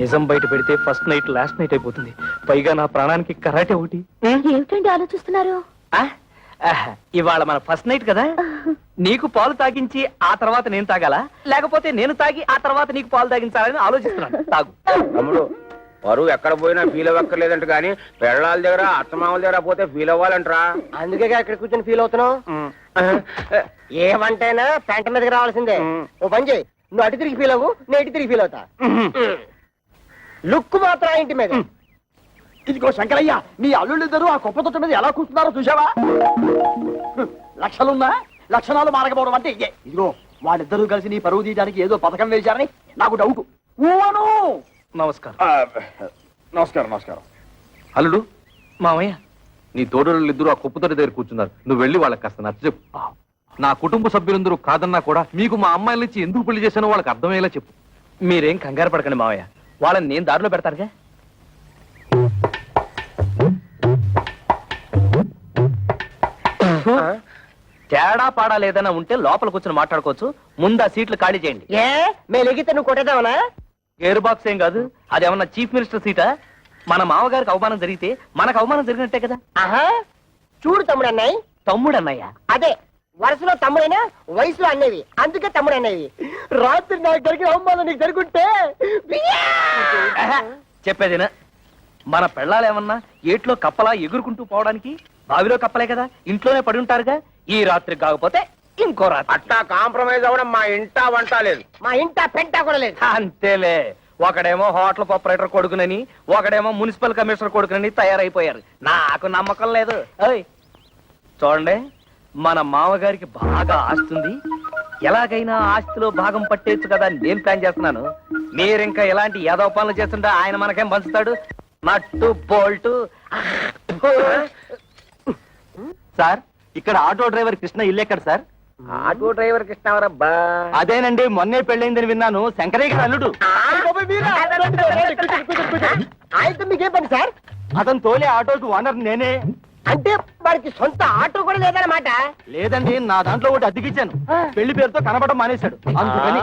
నిజం బయట పెడితే ఫస్ట్ నైట్ లాస్ట్ నైట్ అయిపోతుంది. పైగా నా ప్రాణానికి కరాటే ఒకటి. ఏమిటండి ఆలోచిస్తున్నారు? ఇవాళ మన ఫస్ట్ నైట్ కదా, నీకు పాలు తాగించి ఆ తర్వాత నేను తాగాలా, లేకపోతే నేను తాగి ఆ తర్వాత నీకు పాలు తాగించాలని ఆలోచిస్తున్నాను. తాగు. తమ్ముడు పరువు ఎక్కడ పోయినా ఫీల్ అవ్వక్కర్లేదంట కానీ పెళ్ళాల దగ్గర అత్తమామల దగ్గర పోతే ఫీల్ అవ్వాలంటరా. అందుకే ఇక్కడ కూర్చొని ఫీల్ అవుతున్నావు. ఏమంటైనా పెంట మీదకి రావాల్సిందే. ఓ పని చేయి, నువ్వు అటు తిరిగి ఫీల్ అవ్వు, నేను ఇటు తిరిగి ఫీల్ అవుతా. లుక్ మాత్రం ఆ ఇంటి మీద. ఇదిగో శంకరయ్య, నీ అల్లుళ్ళిద్దరూ ఆ కుప్ప తొట్ట మీద ఎలా కూర్చున్నారో చూసావా? లక్షలున్నా లక్షణాలు మారకపోవడం అంటే ఇదే. ఇదిగో వాళ్ళిద్దరూ కలిసి నీ పరువు తీయడానికి ఏదో పథకం వేశారని నాకు డౌట్. నమస్కారం. నమస్కారం. నమస్కారం. అల్లుడు, మామయ్య, నీ తోడలు ఇద్దరు ఆ కుప్పతోటి దగ్గర కూర్చున్నారు. నువ్వు వెళ్ళి వాళ్ళకి కాస్త నచ్చ చెప్పు. నా కుటుంబ సభ్యులందరూ కాదన్నా కూడా మీకు మా అమ్మాయిల నుంచి ఎందుకు పెళ్లి చేశానో వాళ్ళకి అర్థమయ్యేలా చెప్పు. మీరేం కంగారు పడకండి మామయ్య, వాళ్ళని నేను దారిలో పెడతానుగా. తేడా పాడా లేదన్నా ఉంటే లోపల కూర్చొని మాట్లాడుకోవచ్చు. ముందు ఆ సీట్లు ఖాళీ చేయండి. ఏ మేము ఎగితే నువ్వు కొట్టేద్దామనా? గేర్ బాక్స్ ఏం కాదు, అదేమన్నా చీఫ్ మినిస్టర్ సీటా? మన మామగారికి అవమానం జరిగితే మనకు అవమానం జరిగినట్టే కదా. ఆహా, చూడు తమ్ముడు అన్నాయి. తమ్ముడు అన్నయ్య అదే వరుసలో తమ్ముడైనా వయసులో అన్నవి, అందుకే తమ్ముడు అన్నవి. రాత్రి నాకు జరిగిన అవమానం నీకు జరుగుంటే చెప్పేదినా, మన పెళ్ళాలేమన్నా ఏట్లో కప్పలా ఎగురుకుంటూ పోవడానికి బావిలో కప్పలే కదా, ఇంట్లోనే పడి ఉంటారుగా. ఈ రాత్రి కాకపోతే ఇంకో రాత్రి. అట్టా కాంప్రమైజ్ అవ్వడం మా ఇంటా వంట లేదు. మా ఇంట పెంట కూడా లేదు. అంతేలే, ఒకడేమో హోటల్ ఆపరేటర్ కొడుకునని, ఒకడేమో మున్సిపల్ కమిషనర్ కొడుకునని తయారైపోయారు. నాకు నమ్మకం లేదు. ఓయ్ చూడండి, మన మామగారికి బాగా ఆస్తుంది. ఎలాగైనా ఆస్తిలో భాగం పట్టేచ్చు కదా అని నేను ప్లాన్ చేస్తున్నాను. మీరింకా ఎలాంటి యాదవ పనులు చేస్తుంటే ఆయన మనకేం పంచుతాడు? నట్టు బోల్టు. సార్, ఇక్కడ ఆటో డ్రైవర్ కృష్ణ ఇల్లు ఎక్కడ సార్? Auto driver కృష్ణవరబ్బా. అదేనండి, మొన్నే పెళ్ళైందని విన్నాను. శంకరయ్య గారు అల్లుడు. ఆయనతో మీకేం పని సార్? అతను తోలే ఆటోకి ఓనర్ నేనే. అంటే వాడికి సొంత ఆటో కూడా లేదన్నమాట. లేదండి, నా దాంట్లో ఒకటి అద్దెకిచ్చాను. పెళ్లి పేరుతో కనబడడం మానేశాడు, అందుకని.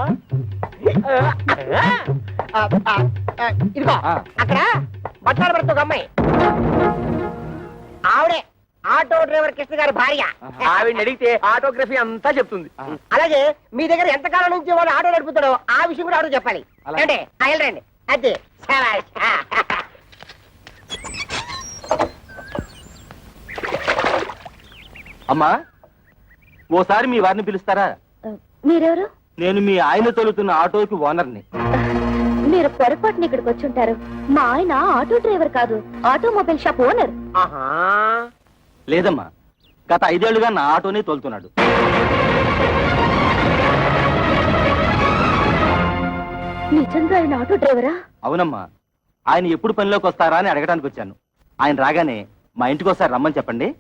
ఇదిగో అక్కడ బట్టాలు పడుతూ ఒక అమ్మాయి, ఆవిడే ఆటో డ్రైవర్ కృష్ణ గారి భార్య. ఆవిడ అడిగితే ఆటోగ్రఫీ అంతా చెప్తుంది. అలాగే మీ దగ్గర ఎంతకాలం నుంచి వాడు ఆటో నడుపుతాడో ఆ విషయం కూడా ఆటో చెప్పాలి. అంటే రండి. అదే అమ్మా, ఓసారి మీ వారిని పిలుస్తారా? మీరెవరు? నేను మీ ఆయన తోలుతున్న ఆటోకి ఓనర్ని. మీరు పొరపాటున ఇక్కడికి వచ్చి ఉంటారు. మా ఆయన ఆటో డ్రైవర్ కాదు, ఆటోమొబైల్ షాప్ ఓనర్. లేదమ్మా, గత 5 ఏళ్లుగా నా ఆటోనే తోలుతున్నాడు. నిజంగా ఆయన ఆటో డ్రైవరా? అవునమ్మా, ఆయన ఎప్పుడు పనిలోకి వస్తారా అని అడగడానికి వచ్చాను. ఆయన రాగానే మా ఇంటికి ఒకసారి రమ్మని చెప్పండి.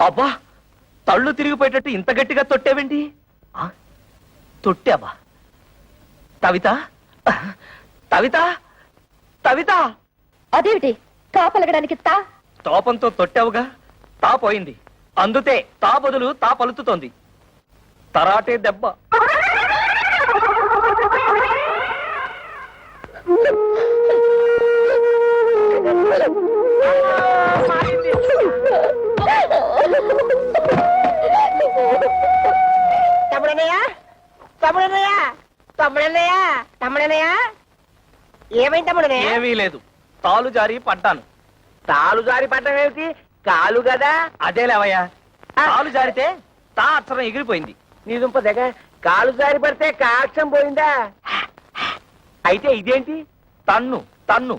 అబ్బా, తళ్ళు తిరిగిపోయేటట్టు ఇంత గట్టిగా తొట్టేవేంటి? తొట్టావా? తవిత, తవిత, తవిత! అదేమిటి తాపలగడానికి తా? తోపంతో తొట్టావుగా, తా పోయింది. అందుతే తా బదులు తా పలుకుతోంది. తరాటే దెబ్బ. తమ్ముడన్నయ్య, తమ్ముడన్నయ్య, తమ్ముడన్నయ్య, తమ్ముడన్నయ్య. ఏమైంది తమ్ముడు ఏమీ లేదు, తాలు జారి పడ్డాను. తాలు జారి పడ్డం ఏమిటి? కాలు కదా. అదే లేవయ్యా, తాలు జారితే తా అక్షరం ఎగిరిపోయింది. నీ దుంప దగ్గర కాలు జారి పడితే కాక్షం పోయిందా? అయితే ఇదేంటి? తన్ను తన్ను.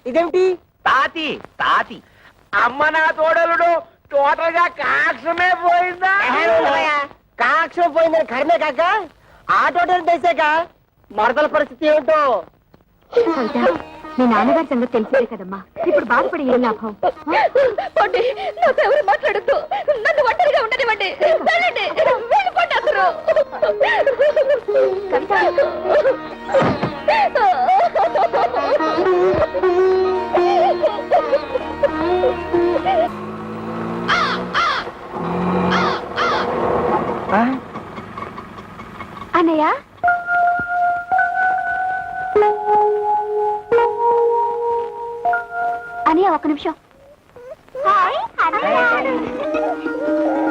ఇదేమిటి? తాతి తాతి. అమ్మ నా తోడలుడు, టోటల్ గా కాక్షమే పోయిందా? కాక్షం పోయిందని కర్మే కాక ఆటో తెలిసాక మరదల పరిస్థితి ఏమిటో. మీ నాన్నగారి సంగతి తెలిసిందే కదమ్మా, ఇప్పుడు బాధపడి ఏం లాభం? నాతో ఎవరు మాట్లాడద్దు, నన్ను ఒంటరిగా ఉండనివ్వండి. వెళ్ళండి, వెళ్ళిపోండి అందరూ. అన్నయ్య, అన్నయ్య ఒక నిమిషం.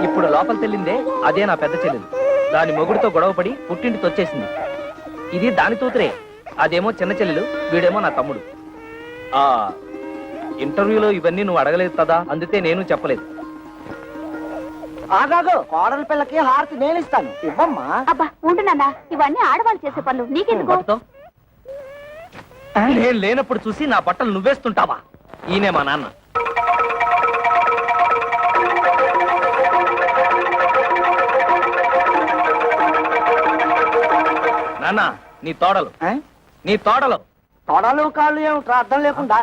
ఇప్పుడు లోపల తెల్లిందే అదే నా పెద్ద చెల్లెలు. దాని మొగుడితో గొడవపడి పుట్టింటికి వచ్చేసింది. ఇది దాని తూతురే, అదేమో చిన్న చెల్లెలు, వీడేమో నా తమ్ముడు. ఆ ఇంటర్వ్యూలో ఇవన్నీ నువ్వు అడగలేదు కదా, అందుకే నేను చెప్పలేదు. ఆగాగు, కోడల పిల్లకి హారతి నేను ఇస్తాను, ఇవ్వమ్మా. అబ్బా ఉంటున్నా, ఇవన్నీ ఆడవాళ్ళు చేసే పనులు, నీకెందుకు? పట్టుతో. నేను లేనప్పుడు చూసి నా బట్టలు నువ్వేస్తుంటావా? ఈయనే మా నాన్న. నాన్న, నీ తోడలు, నీ తోడలు. తొడలు కాళ్ళు ఏమిట్రా అర్థం లేకుండా?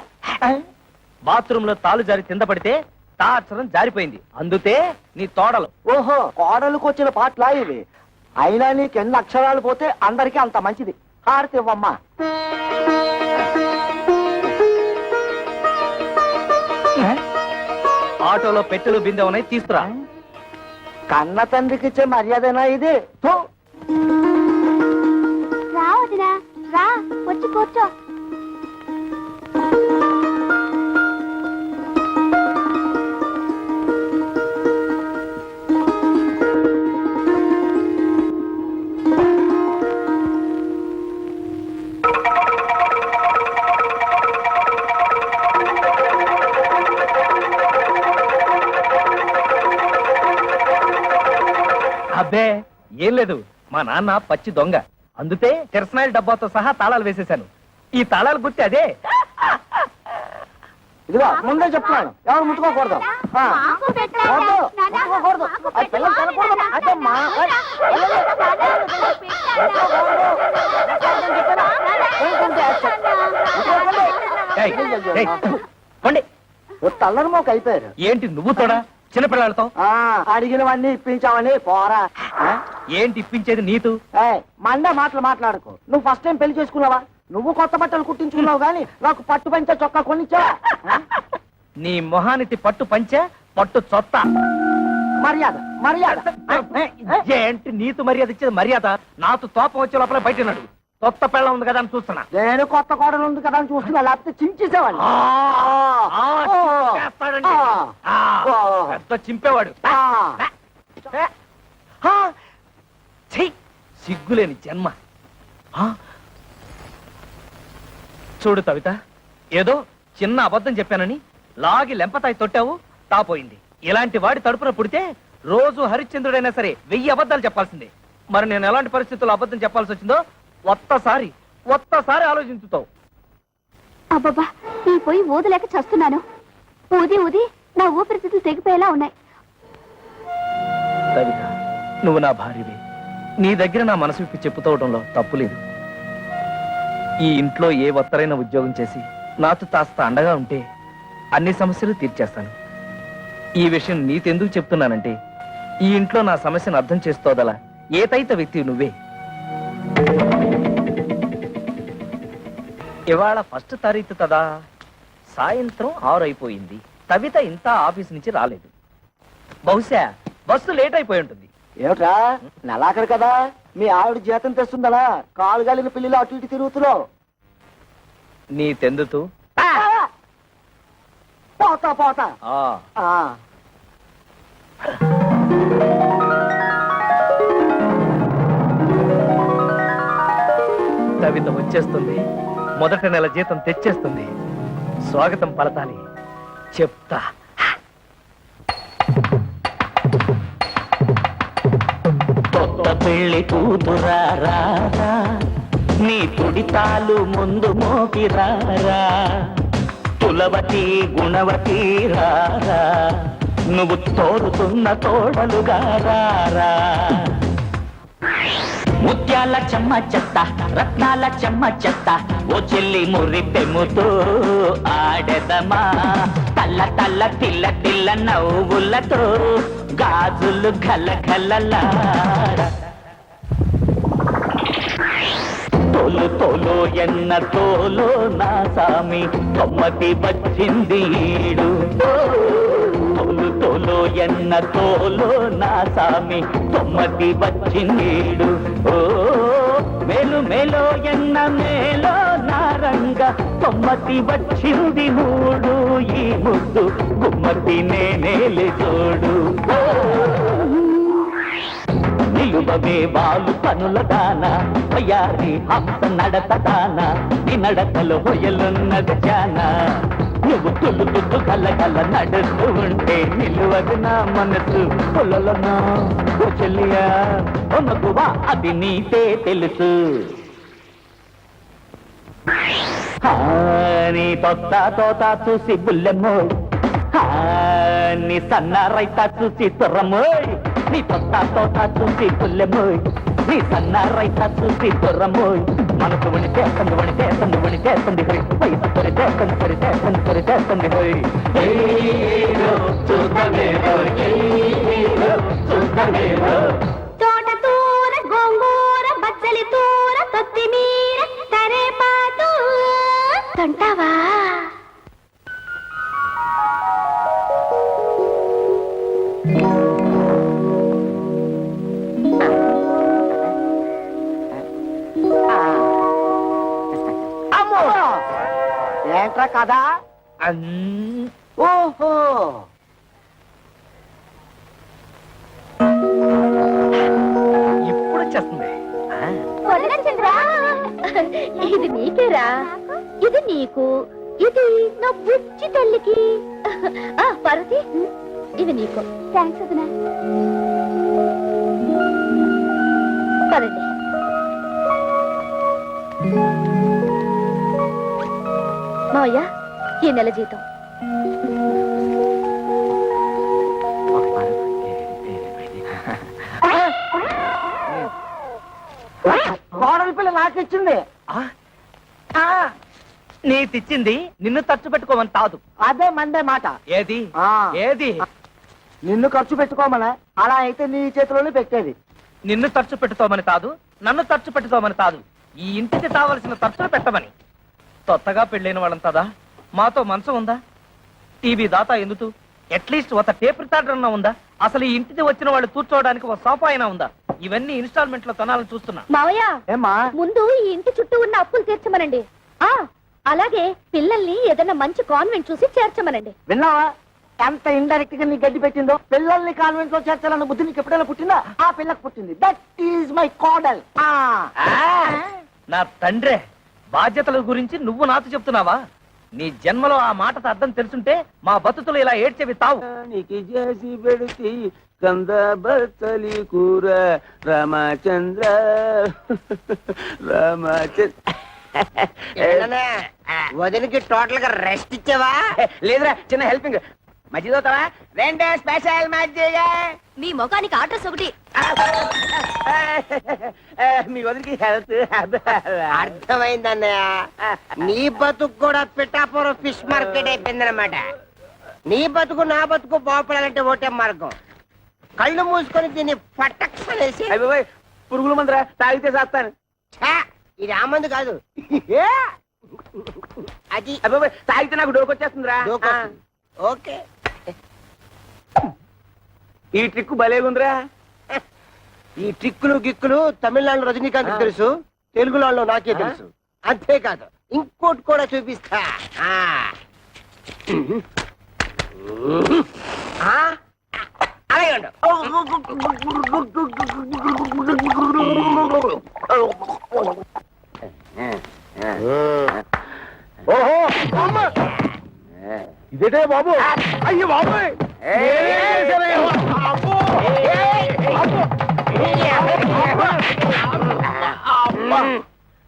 బాత్రూమ్ లో తాలు జారి కింద పడితే తా అక్షరం జారిపోయింది, అందుతే నీ తోడలు. ఓహో, కోడలకు వచ్చిన పాటలా ఇవి. అయినా నీకు ఎన్ని అక్షరాలు పోతే అందరికీ అంత మంచిది. హారతి ఇవ్వమ్మా. ఆటోలో పెట్టెలు బిందె ఉన్నాయి, తీసుకురా. కన్న తండ్రికి ఇచ్చే మర్యాదనా ఇది? థు. రా వదినా, రా వచ్చి కూర్చో. అబ్బే ఏం లేదు, మా నాన్న పచ్చి దొంగ, అందుతే కిరసనాయిల డబ్బాతో సహా తాళాలు వేసేశాను. ఈ తాళాలు గుర్తి అదే. ఇదిగో ముందే చెప్తున్నాను, ఎవరు ముట్టుకోకూడదు. ముట్టుకోకూడదు, అది పిల్లలు తినకూడదు. అదమ్మా. ఏయ్, ఏయ్, పోండి. తల్లరి మోక అయిపోయారు. ఏంటి నువ్వు తోడా చిన్నపిల్లలతో? అడిగినవన్నీ ఇప్పించావని పోరా. ఏంటి ఇప్పించేది నీతు? మండే మాటలు మాట్లాడుకో. నువ్వు ఫస్ట్ టైం పెళ్లి చేసుకున్నావా? నువ్వు కొత్త బట్టలు కుట్టించుకున్నావు గానీ నాకు పట్టు పంచ చొక్కా కొనిచ్చా. నీ మొహానికి పట్టు పంచ, పట్టు చొత్త. మర్యాద మర్యాద. ఏంటి నీతు మర్యాద ఇచ్చేది? మర్యాద నాతో తోపం వచ్చే లోపల బయట నడు. కొత్త పిల్ల ఉంది కదా అని చూస్తున్నా. నేను కొత్త కోడలు ఉంది కదా అని చూస్తున్నా, లేకపోతే చించేసేవాడిని. పెద్ద చింపేవాడు. సిగ్గులేని జన్మ. చూడు కవిత, ఏదో చిన్న అబద్ధం చెప్పానని లాగి లెంపతాయి తొట్టావు, తాపోయింది. ఇలాంటి వాడి తడుపున పుడితే రోజు హరిశ్చంద్రుడైనా సరే 1000 అబద్ధాలు చెప్పాల్సిందే. మరి నేను ఎలాంటి పరిస్థితుల్లో అబద్ధం చెప్పాల్సి వచ్చిందో ఒక్కసారి ఆలోచించుతావు. అబ్బబ్బా, ఈ పొయ్యి ఊదలేక చస్తున్నాను. ఊది ఊది నా ఊపిరితిత్తులు తెగిపోయేలా ఉన్నాయి. కవిత, నువ్వు నా భార్యవి. నీ దగ్గర నా మనసు విప్పి చెప్పుకోవడంలో తప్పు లేదు. ఈ ఇంట్లో ఏ ఒత్తరైన ఉద్యోగం చేసి నాతో కాస్త అండగా ఉంటే అన్ని సమస్యలు తీర్చేస్తాను. ఈ విషయం నీతెందుకు చెప్తున్నానంటే, ఈ ఇంట్లో నా సమస్యను అర్థం చేసుకోదల ఏతైత వ్యక్తి నువ్వే. ఇవాళ 1 తారీఖు కదా, సాయంత్రం 6 అయిపోయింది. కవిత ఇంత ఆఫీస్ నుంచి రాలేదు. బహుశా బస్సు లేట్ అయిపోయి ఉంటుంది. ఏమిట్రా, నెలాఖరు కదా, మీ ఆవిడ జీతం తెస్తుందలా కాలు గాలిన పిల్లలు అటు ఇటు తిరుగుతున్నావు. నీ తెందుతూ పోతా పోతా. కవిత వచ్చేస్తుంది. మొదటి నెల జీతం తెచ్చేస్తుంది. స్వాగతం పలతాలి. చెప్తా. కొత్త పెళ్లి కూతురారా, నీ తుడితాలు ముందు మోపిరారా, తులవతి గుణవతి రారా, నువ్వు తోరుతున్న తోడలుగా రారా. ముత్యాల చెమ్మ చెత్త, రత్నాల చెమ్మ చెత్త, ఓ చెల్లి మురి పెముతో ఆడెదమా, తల్ల తల్ల తిల్ల తిల్ల నవ్వులతో గాజులు గల గలలాడ. తోలు తోలు ఎన్న తోలు నా సామి తొమ్మతి వచ్చింది ఈడు. తోలు తోలు ఎన్న తోలు నా సామి తొమ్మతి వచ్చిందీడు. ఓ మేలు మేలో ఎన్న మేలో నారంగ తొమ్మతి వచ్చింది మూడు. ఈ ముద్దు గుమ్మతి నేనేలి చూడు. నిలువవే వాలు పనుల దాన, వయారి హంస నడత దాన, నీ నడతలో హొయలున్నది జాన. నువ్వు తులుతుతు కలగల నడుస్తూ ఉంటే నిలువదు నా మనసు పొలలనా. ఓ చెల్లియా ఓ మగువా అది నీతే తెలుసు. నీ తొత్త తోత చూసి బుల్లెమ్మోయ్, నీ సన్న రైత చూసి తుర్రమోయ్, నీ తొత్త తోత చూసి బుల్లెమ్మోయ్, నీ సన్న రైత చూసి తుర్రమోయ్. మనసు వణిచేస్తుంది వణిచేస్తుంది వణిచేస్తుంది హోయ్, వయసు పొరిచేస్తుంది పొరిచేస్తుంది పొరిచేస్తుంది హోయ్. తోట తూర గోంగూర బచ్చలి తూర కొత్తిమీర కరేపాకు తంటావా? అమ్మో ఏంట్రా కదా? ఓహో ఇప్పుడు వచ్చేస్తుంది. ఇది నీకేరా, ఇది నీకు, ఇది నా బుజ్జి తల్లికి. పార్వతి ఇది నీకు. థ్యాంక్స్ వదినా. పదండి. మావయ్య ఈ నెల జీతం. కోడలి పిల్ల నాకిచ్చింది. నీ తెచ్చింది నిన్ను ఖర్చు పెట్టుకోమని తాదు. అదే మండే మాట. ఏది ఆ. ఏది? నిన్ను ఖర్చు పెట్టుకోమనా? అలా అయితే నీ చేతిలోనే పెట్టేది. నిన్ను ఖర్చు పెట్టుకోమని కాదు, నన్ను ఖర్చు పెట్టుకోమని కాదు, ఈ ఇంటికి కావలసిన ఖర్చులు పెట్టమని. కొత్తగా పెళ్ళైన వాళ్ళంతదా మాతో మంచం ఉందా, టీవీ దాతా ఎందుకు, అట్లీస్ట్ ఒక టేప్ రికార్డర్ అన్నా ఉందా, అసలు ఈ ఇంటికి వచ్చిన వాళ్ళు కూర్చోవడానికి ఒక సోఫా అయినా ఉందా? ఇవన్నీ ఇన్స్టాల్మెంట్ లో కొనాలని చూస్తున్నా. మావయ్య ఏమ్మా? ముందు ఈ ఇంటి చుట్టూ ఉన్న అప్పులు తీర్చమనండి. అలాగే పిల్లల్ని ఏదైనా మంచి కాన్వెంట్ చూసి చేర్చమనండి. విన్నావా ఎంత ఇండైరెక్ట్ గా నీ గడ్డి పెట్టిందో? పిల్లల్ని కాన్వెంట్ లో చేర్చాలన్న బుద్ధి నీకు ఎప్పుడైనా పుట్టిందా? ఆ పిల్లకు పుట్టింది. దట్ ఈజ్ మై కోడల్. నా తండ్రే, బాధ్యతల గురించి నువ్వు నాతో చెప్తున్నావా? నీ జన్మలో ఆ మాటతో అర్థం తెలుసుంటే మా బతుకులు ఇలా ఏడ్చేవి తావు. చేసి పెడితే కంద బత్తలి కూర రామచంద్ర రామచంద్ర. వదిలికి టోటల్ గా రెస్ట్ ఇచ్చావా? లేదురా, చిన్న హెల్పింగ్. మజ్జిగ అవుతావా? రెండే స్పెషల్ మజ్జిగ. మీ ముఖానికి ఆర్డర్స్ ఒకటి. మీ వదిలికి హెల్త్ అర్థమైందన్నయ్య. నీ బతుకు కూడా పిఠాపురం ఫిష్ మార్కెట్ అయిపోయిందన్నమాట. నీ బతుకు నా బతుకు బాగుపడాలంటే ఒకటే మార్గం. కళ్ళు మూసుకొని దీన్ని పట్టక్షనేసి. పురుగుల మందురా, తాగితే చేస్తాను. ఇది ఆ మందు కాదు, అది తాగితే నాకు డోకొచ్చేస్తుందిరా. దూకొస్తుంది. ఓకే, ఈ ట్రిక్ భలేగుందిరా. ఈ ట్రిక్కులు గిక్కులు తమిళనాడు రజనీకాంత్ తెలుసు, తెలుగులో నాకే తెలుసు. అంతేకాదు ఇంకోటి కూడా చూపిస్తా. అలాగే ఉండు. ఏటే బాబు అయ్యి బాబు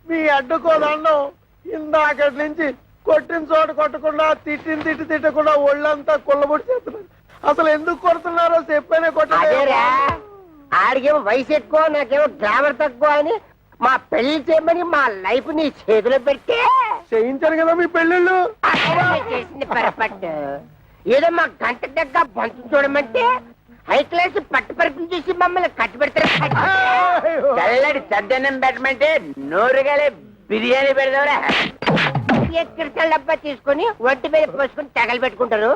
మీ అడ్డుకోదండం ఇందాకటి నుంచి కొట్టిన చోట కొట్టకుండా తిట్టకుండా ఒళ్ళంతా కుళ్ళబొడి చేస్తున్నారు. అసలు ఎందుకు కొడుతున్నారో చెప్పనే అదేరా ఆడికేమో వయసు ఎక్కువ నాకేమో గ్లామర్ తక్కువ అని మా పెళ్లి చేయమని మా లైఫ్ నీ చేతిలో పెట్టి చేయించారు కదా మీ పెళ్ళిళ్ళు. చేసింది పొరపాటు. ఏదో మా గంట దగ్గర బంతు చూడమంటే హై క్లాస్ పట్టు పరిపులు చేసి మమ్మల్ని కట్టి పెడతారు. చల్లడి చద్దన్నం పెట్టమంటే నోరుగాలే బిర్యానీ పెడతారా. ఎక్కడ డబ్బా తీసుకొని ఒంటి మీద పోసుకొని తగలు పెట్టుకుంటారు.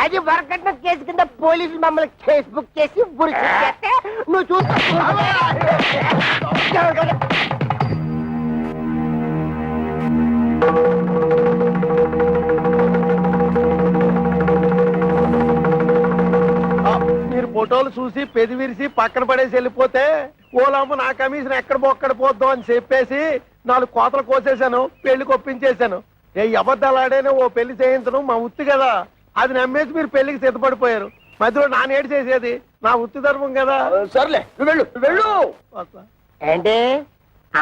అది వరకట్న కేసు కింద పోలీసులు మమ్మల్ని కేసు బుక్ చేసి ఉరికి చేస్తే నువ్వు చూస్తా. మీరు ఫోటోలు చూసి పెది విరిసి పక్కన పడేసి వెళ్ళిపోతే ఓలమ్మ నా కమిషన్ ఎక్కడ బొక్కడ పోద్దాం అని చెప్పేసి 4 కోతలు కోసేశాను, పెళ్లికి ఒప్పించేశాను. అబద్ధాలాడేనే ఓ పెళ్లి చేయించడం మా ఉత్తి కదా. అది నమ్మేసి మీరు పెళ్లికి సిద్ధపడిపోయారు. మధ్యలో నానేడు చేసేది నా ఉత్తి ధర్మం కదా. సర్లే నువ్వు వెళ్ళు, నువ్వు వెళ్ళు. అంటే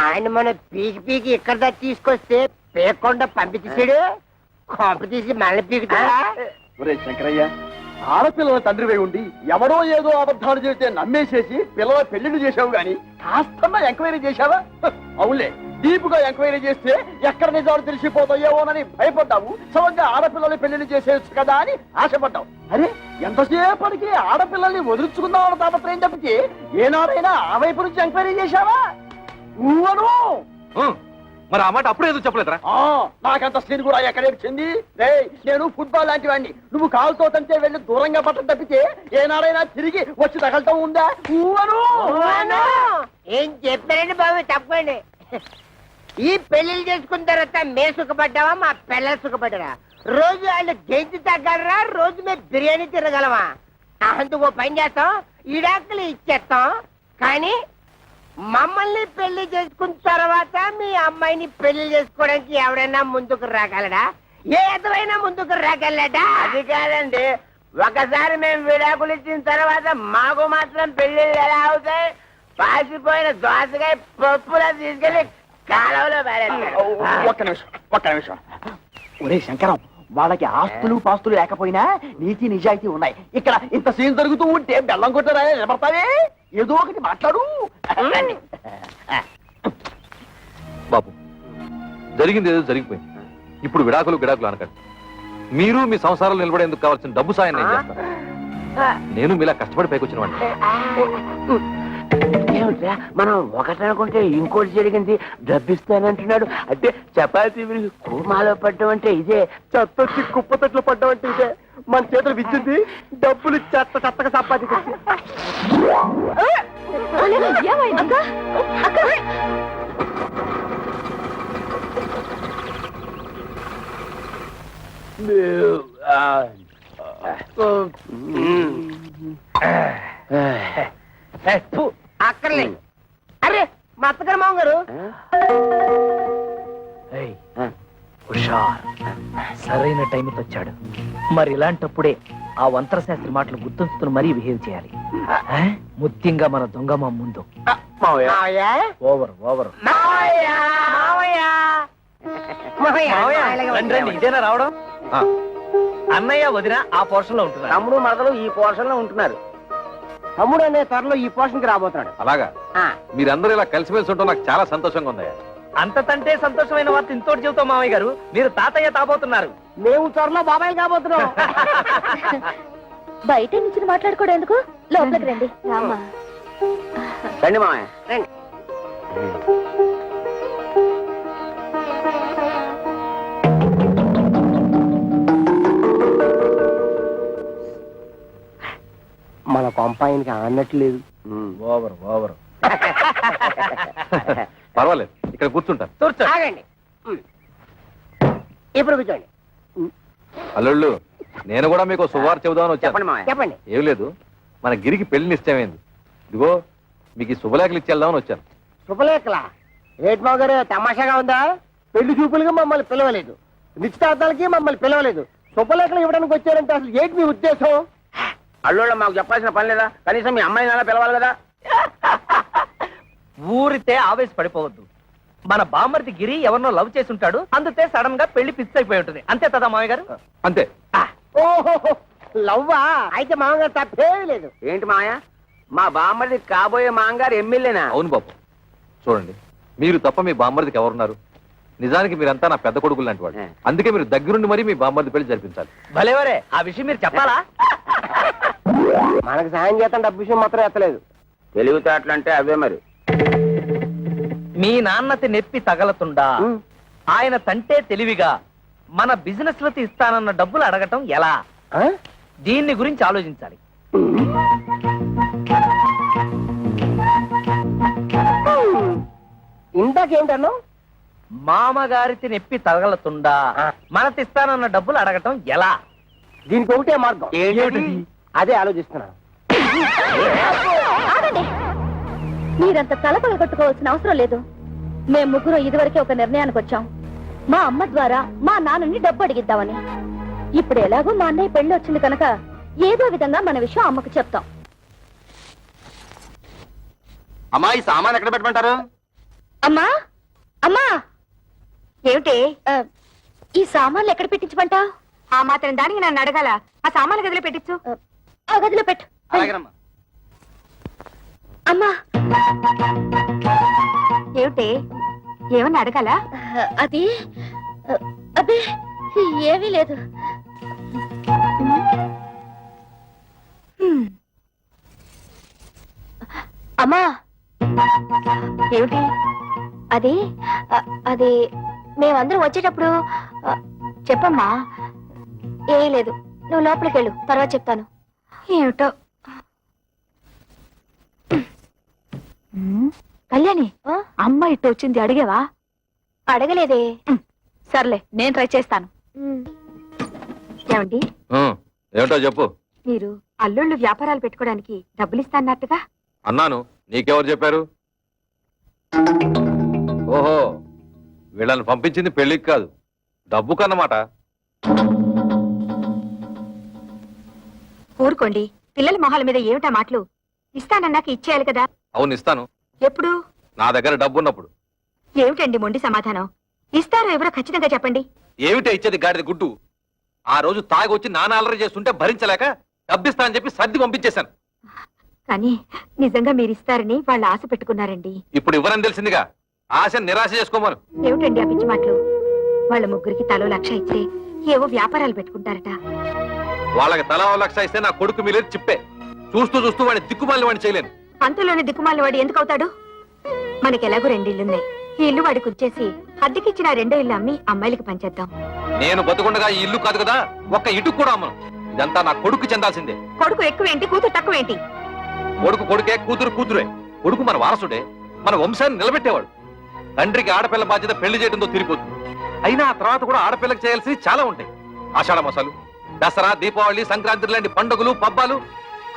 ఆయన మన పీకి ఇక్కడ దాకా తీసుకొస్తే పేకుండా పంపించేసాడు. కొంప తీసి మళ్ళీ పీకుతాడా? ఒరే శంకరయ్య, ఆడపిల్లల తండ్రివై ఉండి ఎవడో ఏదో అబద్ధాలు చెబితే నమ్మేసేసి పిల్లల పెళ్లిళ్ళు చేశావు గాని కాస్తన్నా ఎంక్వైరీ చేశావా? అవునులే, డీపుగా ఎంక్వైరీ చేస్తే ఎక్కడ నిజాలు తెలిసిపోతాయేమోనని భయపడ్డావు. సమంగా ఆడపిల్లల్ని పెళ్లిళ్ళు చేసేయచ్చు కదా అని ఆశపడ్డావు. అరే ఎంతసేపటికి ఆడపిల్లల్ని వదిలించుకుందామని తాపత్రయం తప్పితే ఏనాడైనా ఆ వైపు నుంచి ఎంక్వైరీ చేశావా? నువ్వను మరి ఆ మాట అప్పుడే ఎందుకు చెప్పలేదురా? నాకంత సీన్ కూడా ఎక్కడ వచ్చింది? నేను ఫుట్బాల్ లాంటి వాడిని. నువ్వు కాలుతో తంటే వెళ్ళి దూరంగా పట్టం తప్పితే ఏనాడైనా తిరిగి వచ్చి తగలటం ఉందా? ఏం చెప్పారండి బాబు? తప్పండి. ఈ పెళ్లిళ్ళు చేసుకున్న తర్వాత మే సుఖపడ్డావా, మా పిల్లలు సుఖపడ్డారా? రోజు వాళ్ళు గెంజి తగ్గలరా, రోజు మేము బిర్యానీ తిరగలమా? అందుకు పని చేస్తాం, ఈడాకులు ఇచ్చేస్తాం. కానీ మమ్మల్ని పెళ్లి చేసుకున్న తర్వాత మీ అమ్మాయిని పెళ్లి చేసుకోవడానికి ఎవరైనా ముందుకు రాగలడా? ఏదైనా ముందుకు రాగలడా? అది కాదండి, ఒకసారి మేము విడాకులు ఇచ్చిన తర్వాత మాకు మాత్రం పెళ్లిళ్ళు ఎలా అవుతాయి? పాసిపోయిన దోసకాయ పప్పులా తీసుకెళ్లి కాలంలో పడేస్తారు. ఒక్క నిమిషం. ఒరే శంకరం, వాళ్ళకి ఆస్తులు పాస్తులు లేకపోయినా నీతి నిజాయితీ ఉన్నాయి. ఇక్కడ ఇంత సీన్ జరుగుతూ ఉంటే బెల్లం కొట్టరా నిలబడతావే? ఏదో ఒకటి మాట్లాడు. బాబు, జరిగింది ఏదో జరిగిపోయింది. ఇప్పుడు విడాకులు అనకండి. మీరు మీ సంసారాలు నిలబడేందుకు కావాల్సిన డబ్బు సాయం నేను చేస్తాను. నేను మీలా కష్టపడి పైకొచ్చిన వాడిని. ఏమిట్రా మనం ఒకటనుకుంటే ఇంకోటి జరిగింది, డబ్బిస్తానంటున్నాడు. అంటే చపాతీ కూమాలో పడ్డం అంటే ఇదే, చెత్తొచ్చి కుప్పతట్లు పడ్డం అంటే ఇదే. మన చేతులు విద్యుంది, డబ్బులు చెత్తగా సంపాదించి అక్కర్లేదు. అరే మా అత్తగారు మామ గారు, సరైన టైం వచ్చాడు. మరి ఇలాంటప్పుడే ఆ వంతర శాస్త్రి మాటలు గుర్తుంచుకుని మరీ బిహేవ్ చేయాలి. ముఖ్యంగా మన దొంగ మా ముందు ఓవర్ ఇదేనా రావడం? అన్నయ్య వదిన ఆ పోర్షన్ లో ఉంటున్నారు, తమ్ముడు మరదలు ఈ పోర్షన్ లో ఉంటున్నారు. తమ్ముడు అనే త్వరలో ఈ పోర్షన్ కి రాబోతున్నాడు. అలాగా? మీరందరూ ఇలా కలిసిమెలిసి ఉంటాం నాకు చాలా సంతోషంగా ఉంది. అంతకంటే సంతోషమైన వార్త ఇంతోటి చెబుతాం మామయ్య గారు, మీరు తాతయ్య తాబోతున్నారు. మేము త్వరలో బాబాయ్ కాబోతున్నాం. బయట నుంచి మాట్లాడుకోవడం ఎందుకు? లోపలికి రండి. రామా రండి మామయ్య రండి. మన కొంపాయనికి అన్నట్లేదు. ఓవర్ పర్వాలేదు, ఇక్కడ కూర్చుంటాను. ఆగండి, ఇప్పుడు కూర్చోండి. అల్లుళ్ళు, నేను కూడా మీకు శుభవార్త చెబుదామని వచ్చాను. చెప్పండి. ఏం లేదు, మన గిరికి పెళ్లి నిశ్చయమైంది. ఇదిగో మీకు ఈ శుభలేఖలు ఇచ్చేద్దామని వచ్చాను. శుభలేఖలా? రేట్ మావు గారు తమాషాగా ఉందా? పెళ్లి చూపులుగా మమ్మల్ని పిలవలేదు, నిశ్చితార్థాలకి మమ్మల్ని పిలవలేదు, శుభలేఖలు ఇవ్వడానికి వచ్చారంటే అసలు ఏంటి మీ ఉద్దేశం? అల్లుళ్ళ మాకు చెప్పాల్సిన పని లేదా? కనీసం మీ అమ్మాయిని అలా పిలవాలి కదా. ఊరితే ఆవేశపడిపోవద్దు. మన బామ్మర్ది గిరి ఎవరినో లవ్ చేసి ఉంటాడు, అందుతే సడన్ గా పెళ్లి ఫిక్స్ అయిపోయి ఉంటుంది. అంతే కదా మామయ్య గారు? అంతే. ఓహో, లవ్వా? అయితే మామగారు తప్పే లేదు. ఏంటి మాయ, మా బామ్మది కాబోయే మాంగారు ఎమ్మెల్యేనా? అవును బాబు. చూడండి, మీరు తప్ప మీ బామ్మర్దికి ఎవరున్నారు? నిజానికి మీరంతా నా పెద్ద కొడుకులు లాంటి వాడు. అందుకే మీరు దగ్గరుండి మరీ మీ బామ్మర్ది పెళ్లి జరిపించాలి. భలేవరే, ఆ విషయం మీరు చెప్పాలా? మనకు సాయం చేస్తాను, డబ్బు విషయం మాత్రం ఎత్తలేదు. తెలివితేటలంటే అవే మరి. మీ నాన్నతి నెప్పి తగలతుండా ఆయన తంటే తెలివిగా మన బిజినెస్ లకి ఇస్తానన్న డబ్బులు అడగటం ఎలా? దీన్ని గురించి ఆలోచించాలి. ఇందాకేంటన్నా? మామగారికి నెప్పి తగలతుండా మనతిస్తానన్న డబ్బులు అడగటం ఎలా? దీనికి ఒకటే మార్గం. అదే ఆలోచిస్తున్నాను. ఆగండి. మీరంత తలపగ కొట్టుకోవాల్సిన అవసరం లేదు. మేము ముగ్గురు ఇదివరకే ఒక నిర్ణయానికి వచ్చాం. మా అమ్మ ద్వారా మా నాన్నని డబ్బు అడిగిద్దామని. ఇప్పుడు ఎలాగో మా అన్నయ్య పెళ్లి వచ్చింది కనుక ఏదో విధంగా మన విషయం అమ్మకు చెప్తాం. అమ్మా, ఈ సామాన్ ఎక్కడ పెట్టమంటారు? అమ్మా, అమ్మా, ఏమిటి ఈ సామాన్లు ఎక్కడ పెట్టించమంటా? ఆ మాత్రం దానికి నన్ను అడగాల? ఆ సామాన్లు గదిలో పెట్టించు. ఆ గదిలో పెట్టు. అలాగేనమ్మా. అమ్మా, ఏమిటి ఏమన్నా అడగాల? అది అబ్బే ఏమీ లేదు. అమ్మా, ఏమిటి అది? అది మేమందరం వచ్చేటప్పుడు చెప్పమ్మా. ఏ లేదు, నువ్వు లోపలికి వెళ్ళు, తర్వాత చెప్తాను. ఏమిటో. కళ్యాణి, అమ్మ ఇట్టు వచ్చింది, అడిగావా? అడగలేదే. సర్లే, నేను ట్రై చేస్తాను. ఏమండి, ఏమిటో చెప్పు. మీరు అల్లుళ్ళు వ్యాపారాలు పెట్టుకోవడానికి డబ్బులు ఇస్తాన్నట్టుగా అన్నాను. నీకెవరు చెప్పారు? ఓహో, వీళ్ళని పంపించింది పెళ్లికి కాదు, డబ్బు కన్నమాట. ఊరుకోండి, పిల్లల మొహాల మీద ఏమిటా మాటలు? ఇస్తానన్నాక ఇచ్చేయాలి కదా. అవును, ఇస్తాను. ఎప్పుడు? నా దగ్గర డబ్బు ఉన్నప్పుడు. ఏమిటండి మొండి సమాధానం? ఇస్తారో ఎవరో ఖచ్చితంగా చెప్పండి. ఏమిటే ఇచ్చేది గాడిద గుడ్డు? ఆ రోజు తాగి వచ్చి నాన్న అల్లరి చేస్తుంటే భరించలేక డబ్బిస్తా అని చెప్పి సర్ది పంపించేశాను. కానీ నిజంగా మీరు ఇస్తారని వాళ్ళు ఆశ పెట్టుకున్నారండి. ఇప్పుడు ఇవ్వరని తెలిసిందిగా, ఆశ నిరాశ చేసుకోమను. ఏమిటండి ఆ పిచ్చి మాటలు? వాళ్ళ ముగ్గురికి తలో 1,00,000 ఇచ్చి ఏవో వ్యాపారాలు పెట్టుకుంటారట. వాళ్ళకి తలా 1,00,000 ఇస్తే నా కొడుకు మీలేదు చిప్పే. చూస్తూ చూస్తూ వాడిని దిక్కుమాలి వాడిని చేయలేను. అంతలోనే దిక్కుమాలి వాడు ఎందుకు అవుతాడు? మనకి ఎలాగో 2 ఇల్లున్నాయి. ఈ ఇల్లు వాడికి వచ్చేసి అద్దెకిచ్చిన 2వ ఇల్లు అమ్మి అమ్మాయిలకి పంచేద్దాం. నేను బతుకుండగా ఈ ఇల్లు కాదు కదా, ఒక్క ఇటుకు కూడా అమ్మను. ఇదంతా నా కొడుకు చెందాల్సిందే. కొడుకు ఎక్కువేంటి, కూతురు తక్కువేంటి? కొడుకు కొడుకే, కూతురు కూతురే. కొడుకు మన వారసుడే, మన వంశాన్ని నిలబెట్టేవాడు. తండ్రికి ఆడపిల్ల బాధ్యత పెళ్లి చేయడంతో తిరిగిపోతుంది. అయినా ఆ తర్వాత కూడా ఆడపిల్లకి చేయాల్సి చాలా ఉంటాయి. ఆషాఢ మాసాలు, దసరా, దీపావళి, సంక్రాంతి లాంటి పండుగలు, పబ్బాలు,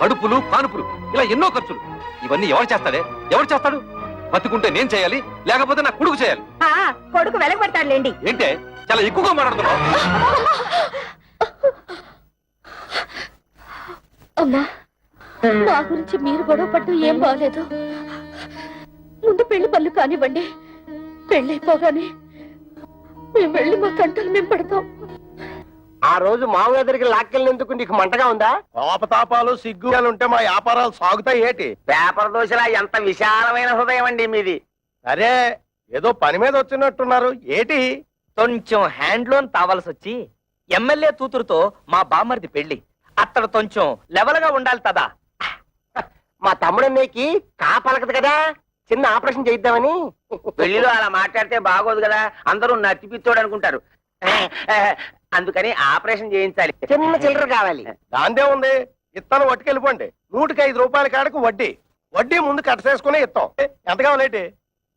కడుపులు, కానుపులు, ఇలా ఎన్నో ఖర్చులు. ఇవన్నీ ఎవరు చేస్తాడే? ఎవరు చేస్తాడు? బతుకుంటే నేను చేయాలి, లేకపోతే నా కొడుకు చేయాలి. కొడుకు వెలగబడతాడులేండి. ఏంటే చాలా ఎక్కువగా మాట్లాడుతున్నావు? అమ్మా, మా గురించి మీరు గొడవ పట్టు ఏం బాగలేదు. ముందు పెళ్లి పనులు కానివ్వండి. పెళ్ళైపోగానే మేము వెళ్ళి మా కంటలు మేము పడతాం. ఆ రోజు మామూలు దగ్గరికి లాక్కెళ్ళినందుకు నీకు మంటగా ఉందా? కోపతాపాలు సిగ్గులు ఉంటే మా వ్యాపారాలు సాగుతాయి ఏటి? పేపర్ దోశలా ఎంత విశాలమైన హృదయం అండి మీది. అరే, ఏదో పని మీద వచ్చినట్టున్నారు ఏటి? కొంచెం హ్యాండ్ లోన్ తావాల్సి వచ్చి ఎమ్మెల్యే కూతురుతో మా బామ్మర్ది పెళ్లి. అతడు కొంచెం లెవెల్ గా ఉండాలి కదా. మా తమ్ముడన్నయ్యకి కాపలకదు కదా, చిన్న ఆపరేషన్ చేయిద్దామని. పెళ్లిలో అలా మాట్లాడితే బాగోదు కదా, అందరూ నత్తిపిత్తోడు అనుకుంటారు. అందుకని ఆపరేషన్ చేయించాలి. చిన్న చిల్లర కావాలి. దాందే ఉంది, ఇత్తనం పట్టుకెళ్ళిపోండి. 105 రూపాయల కాడకు వడ్డీ. వడ్డీ ముందు కట్టసేసుకునే ఇస్తాం. ఎంత కావాలేటి?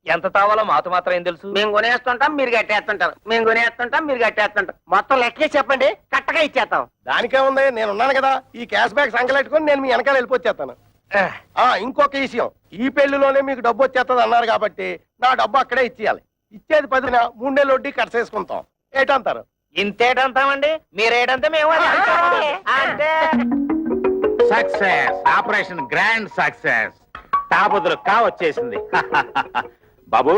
ఎంత తావాలో మాతో మాత్రం ఏం తెలుసు? మేము కొనేస్తుంటాం, మీరు కట్టేస్తుంటారు. మేము కొనేస్తుంటాం, మీరు కట్టేస్తుంటాం. మొత్తం లెక్కే చెప్పండి, కట్టగా ఇచ్చేస్తాం. దానికే ఉంది, నేను ఉన్నాను కదా. ఈ క్యాష్ బ్యాక్ సంకలెట్టుకుని నేను మీ వెనకాల వెళ్ళిపోచ్చేస్తాను. ఇంకొక విషయం, ఈ పెళ్లిలోనే మీకు డబ్బు వచ్చేస్తుంది అన్నారు కాబట్టి నా డబ్బు అక్కడే ఇచ్చేయాలి. ఇచ్చేది 10న 3 నెలల వడ్డీ కట్టసేసుకుంటాం. ఏటంటారు? ఇంతేటంటామండి మీరేటంటే మేము అది అంటామండి. అంటే సక్సెస్ ఆపరేషన్ గ్రాండ్ సక్సెస్ తాబుదులు వచ్చేసింది బాబు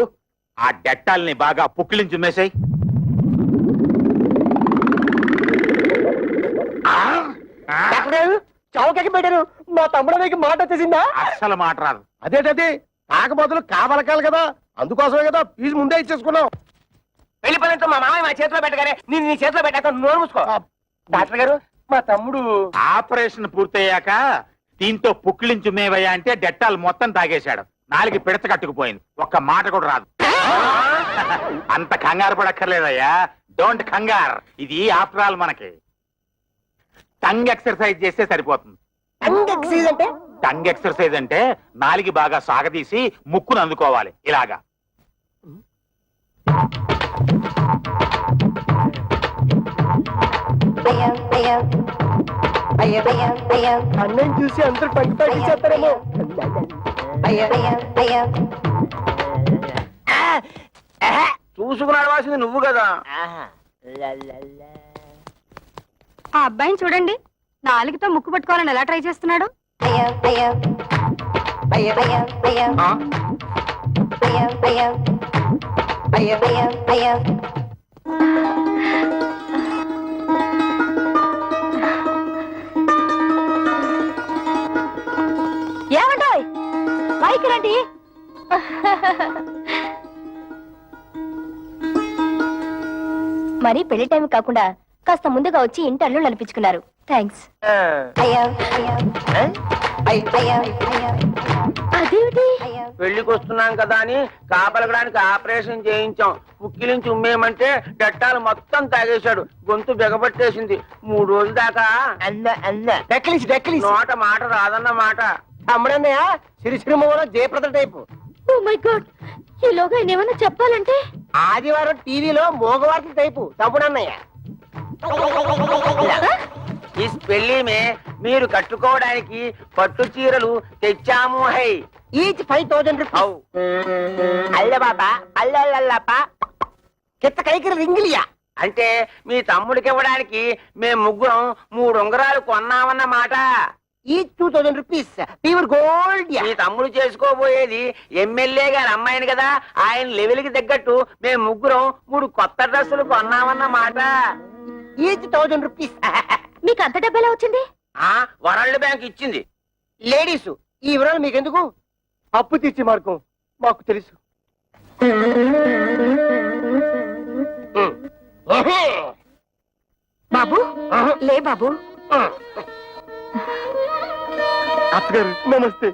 ఆ డెట్టాల్ని బాగా పుక్కిలించి మేసాయి డాక్టర్ గారు చౌకకి పెట్టారు మా తమ్ముడు మీకు మాట వచ్చేసిందా? అస్సలు మాట రాదు అదేటది తాగబోతులు కావలకాలి కదా, అందుకోసమే కదా ఫీజు ముందే ఇచ్చేసుకున్నాం. వెళ్ళిపోయినట్టు మా మామయ్య మా చేతిలో పెట్టగానే నేను నీ చేతిలో పెట్టాక నోరు మూసుకో. డాక్టర్ గారు మా తమ్ముడు ఆపరేషన్ పూర్తయ్యాక దీంతో పుక్కిలించు మేవయ్యా అంటే డెట్టాల్ మొత్తం తాగేశాడు. నాలుగు పిడత కట్టుకుపోయింది, ఒక్క మాట కూడా రాదు. అంత కంగారు పడక్కర్లేదయ్యా, డోంట్ కంగార్. ఇది ఆఫ్టర్ ఆల్ మనకి టంగ్ ఎక్సర్సైజ్ చేస్తే సరిపోతుంది. ఎక్సైజ్ అంటే టంగ్ ఎక్సర్సైజ్ అంటే నాలుగు బాగా సాగదీసి ముక్కును అందుకోవాలి ఇలాగా. అన్నం చూసి అందరూ టంగ్ ప్యాకెట్ చేస్తారేమో. చూసుకుని అడవాల్సింది నువ్వు కదా. ఆ అబ్బాయిని చూడండి, నాలుగుతో ముక్కు పట్టుకోవాలని ఎలా ట్రై చేస్తున్నాడు. ఏమంటాయ్ పైకి రండి. మరి పెళ్లి టైం కాకుండా కాస్త ముందుగా వచ్చి ఇంటర్లు నడిపించుకున్నారు. థ్యాంక్స్. అదేమిటి? పెళ్లికి వస్తున్నాం కదా అని కాపలగడానికి ఆపరేషన్ చేయించాం. ముక్కిలించి ఉమ్మేయమంటే డట్టాలు మొత్తం తాగేశాడు. గొంతు బెగబట్టేసింది. 3 రోజుల దాకా డెక్కలిసి నోట మాట రాదన్న మాట. తమ్ముడన్నయ్య సిరిసిరిమలో Jayaprada type. Oh my god, ఈలోగా ఆయన ఏమైనా చెప్పాలంటే. ఆదివారం టీవీలో మోగవార్తల టైపు తమ్ముడన్నయ్య. ఈ పెళ్లి మీరు కట్టుకోవడానికి పట్టు చీరలు తెచ్చాము. High each 5,000 rupees. అల్ల బాబా అల్లల్లప్ప కిత్త కైకిరి రింగిలియా. అంటే మీ తమ్ముడికి ఇవ్వడానికి మేము ముగ్గురం 3 ఉంగరాలు కొన్నామన్నమాట. Each 2,000 rupees pure gold. మీ తమ్ముడు చేసుకోబోయేది ఎమ్మెల్యే గారి అమ్మాయిని కదా, ఆయన లెవెల్ కి తగ్గట్టు మేము ముగ్గురం 3 కొత్త డ్రెస్సులు కొన్నామన్నమాట. Each 1,000 rupees. మీకు అంత డబ్బు ఎలా వచ్చింది? వరల్డ్ బ్యాంక్ ఇచ్చింది. లేడీస్ ఈ వివరాలు మీకెందుకు? అప్పు తీర్చి మార్గం మాకు తెలుసు. బాబు లే బాబు. అత్తగారు నమస్తే.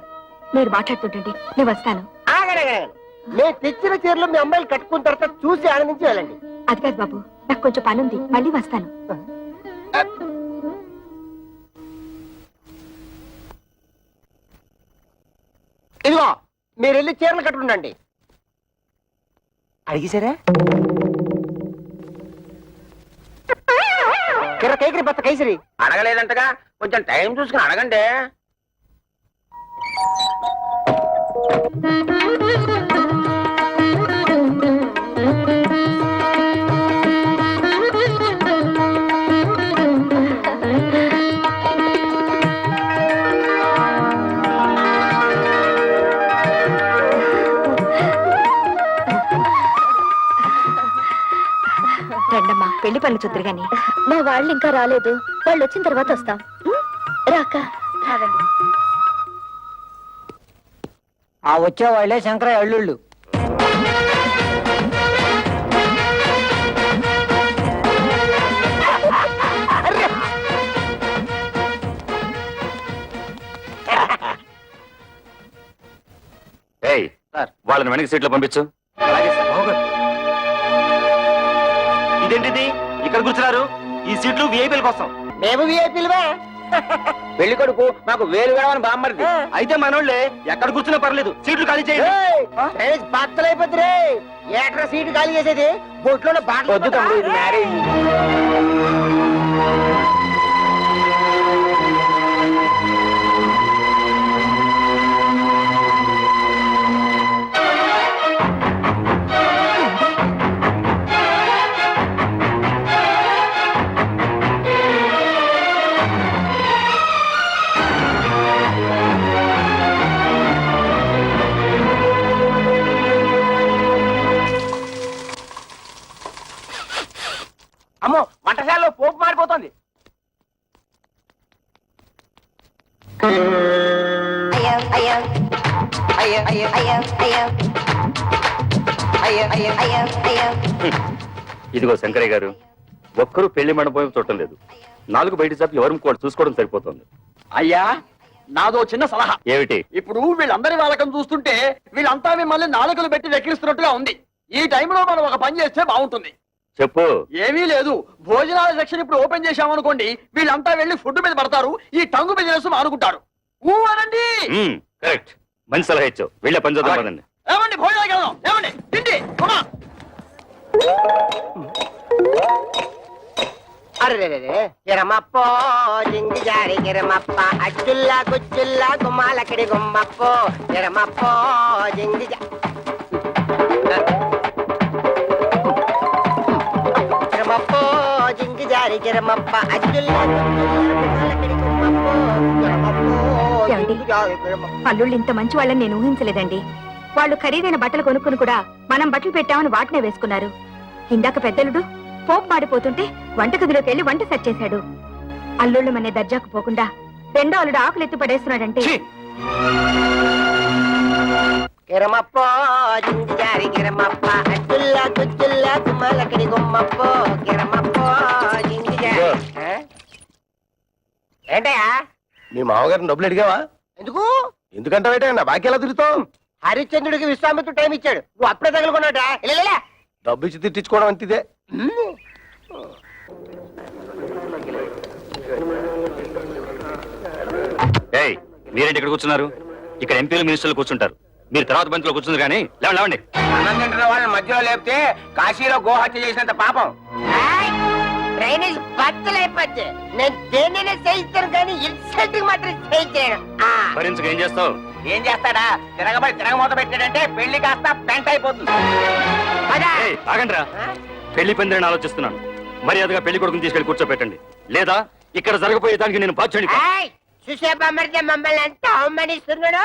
మీరు మాట్లాడుతుంటండి, నేను వస్తాను. ఆగడగా మేము తెచ్చిన చీరలు మీ అమ్మాయిలు కట్టుకున్న తర్వాత చూసి ఆనందించి వెళ్ళండి. అది కాదు బాబు, నాకు కొంచెం పని ఉంది, మళ్ళీ వస్తాను. ఇదిగో మీరు వెళ్ళి చీరలు కట్టుకుండండి. అడిగిసారా? కిర కైకిరి బత్త కైసరి అడగలేదంటగా, కొంచెం టైం చూసుకుని అడగండి. రండమ్మా, పెళ్లి పనులు చూద్దరు గాని. మా వాళ్ళు ఇంకా రాలేదు, వాళ్ళు వచ్చిన తర్వాత వస్తాం. రాక రాదండి. ఆ వచ్చే వాళ్ళే శంకరయ్య అల్లుళ్ళు. ఏయ్ వాళ్ళని వెనక సీట్లో పంపించు. ఇదేంటిది ఇక్కడ కూర్చున్నారు? ఈ సీట్లు విఐపీల కోసం. మేము విఐపీలువే. పెళ్లి కొడుకు మాకు వేలు వేడమని బామ్మరిది. అయితే మనోళ్ళే ఎక్కడ కూర్చున్నా పర్లేదు, సీట్లు ఖాళీ చేయండి. బట్టలైపోతుంది. ఏట్రా సీటు ఖాళీ చేసేది? బొట్లో బాటలు వద్దు తమ్ముడు, ఇది మ్యారేజ్. ఇదిగో శంకరయ్య గారు, ఒక్కరూ పెళ్లి మండపం చూడటం లేదు. 4 బయట చాపి ఎవరు కూడా చూసుకోవడం సరిపోతుంది. అయ్యా నాదో చిన్న సలహా. ఏమిటి? ఇప్పుడు వీళ్ళందరి వాళ్ళకం చూస్తుంటే వీళ్ళంతా మిమ్మల్ని నాలుకలు పెట్టి వెక్కిరిస్తున్నట్టుగా ఉంది. ఈ టైంలో మనం ఒక పని చేస్తే బాగుంటుంది. చెప్పు. ఏమీ లేదు, భోజనాల సెక్షన్ ఇప్పుడు ఓపెన్ చేశామనుకోండి, వీళ్ళంతా వెళ్ళి ఫుడ్ మీద పడతారు, ఈ టంగు బిజినెస్ మానుకుంటారు. అనండి. కరెక్ట్, మంచి సలహా ఇచ్చావు. వెళ్ళే పని చూద్దాం పదండి. ఏమండి భోజనాలకు వెళ్దాం. ఏమండి తిండి. అరే గిరమప్పో జింగి జారి గిరమప్ప అచ్చుల్లా గుచ్చుల్లా గుమ్మాలక్కడి గుమ్మప్పో గిరమప్పో జింగి గిరమప్పో జింగి జారి గిరమప్ప అచ్చుల్లా గుమ్మాలక్కడి గుమ్మప్పో గిరమప్పో జింగి జారి గిరమప్ప. అల్లుళ్ళు ఇంత మంచి వాళ్ళని నేను ఊహించలేదండి. వాళ్ళు ఖరీదైన బట్టలు కొనుక్కుని కూడా మనం బట్టలు పెట్టామని వాటినే వేసుకున్నారు. ఇందాక పెద్దలుడు పోపు మాడిపోతుంటే వంటగదిలోకి వెళ్లి వంట సెట్ చేశాడు. అల్లుళ్ళు మనే దర్జాకు పోకుండా రెండో అల్లుడు ఆకులు ఎత్తి పడేస్తున్నాడంటే గిరమప్పో జింగి జారి గిరమప్ప అచ్చుల్లా గుచ్చుల్లా గుమ్మాలక్కడి గుమ్మప్పో గిరమప్పో జింగి జారి. ఏంటయ్యా? మీ మామగారిని డబ్బులు అడిగావా? ఎందుకు? ఎందుకంటే నా బాకీ ఎలా తిరుగుతావు? హరిశ్చంద్రుడికి విశ్వామిత్రుడు టైం ఇచ్చాడు, నువ్వు అప్పుడే తగులుకున్నాడా? డబ్బు ఇచ్చి తిట్టించుకోవడం అంతిదే. ఏయ్, మీరేంటి ఇక్కడ కూర్చున్నారు? ఇక్కడ ఎంపీలు మినిస్టర్లు కూర్చుంటారు. మీరు తర్వాత బంతిలో కూర్చుంది కానీ లేవండి. అన్నం తింటున్న వాళ్ళని మధ్యలో లేపితే కాశీలో గోహత్య చేసినంత పాపం. డ్రైనేజ్ బద్దలైపోతే నేను దేన్నైనా చేయిస్తాను కానీ ఇన్సల్ట్ మాత్రం చేయించాను. భరించుకు ఏం చేస్తావు? ఏం చేస్తాడా? తిరగమూత పెట్టాడంటే పెళ్లి కాస్త పెంట అయిపోతుంది. ఆగండ్రా, పెళ్లి పందిరిని ఆలోచిస్తున్నాను. మర్యాదగా పెళ్లి కొడుకుని తీసుకెళ్లి కూర్చోబెట్టండి, లేదా ఇక్కడ జరగబోయేదానికి నేను బాధ్యుని. చూసే బొమ్మడితే మమ్మల్ని ఎంత అవమానిస్తున్నాడు.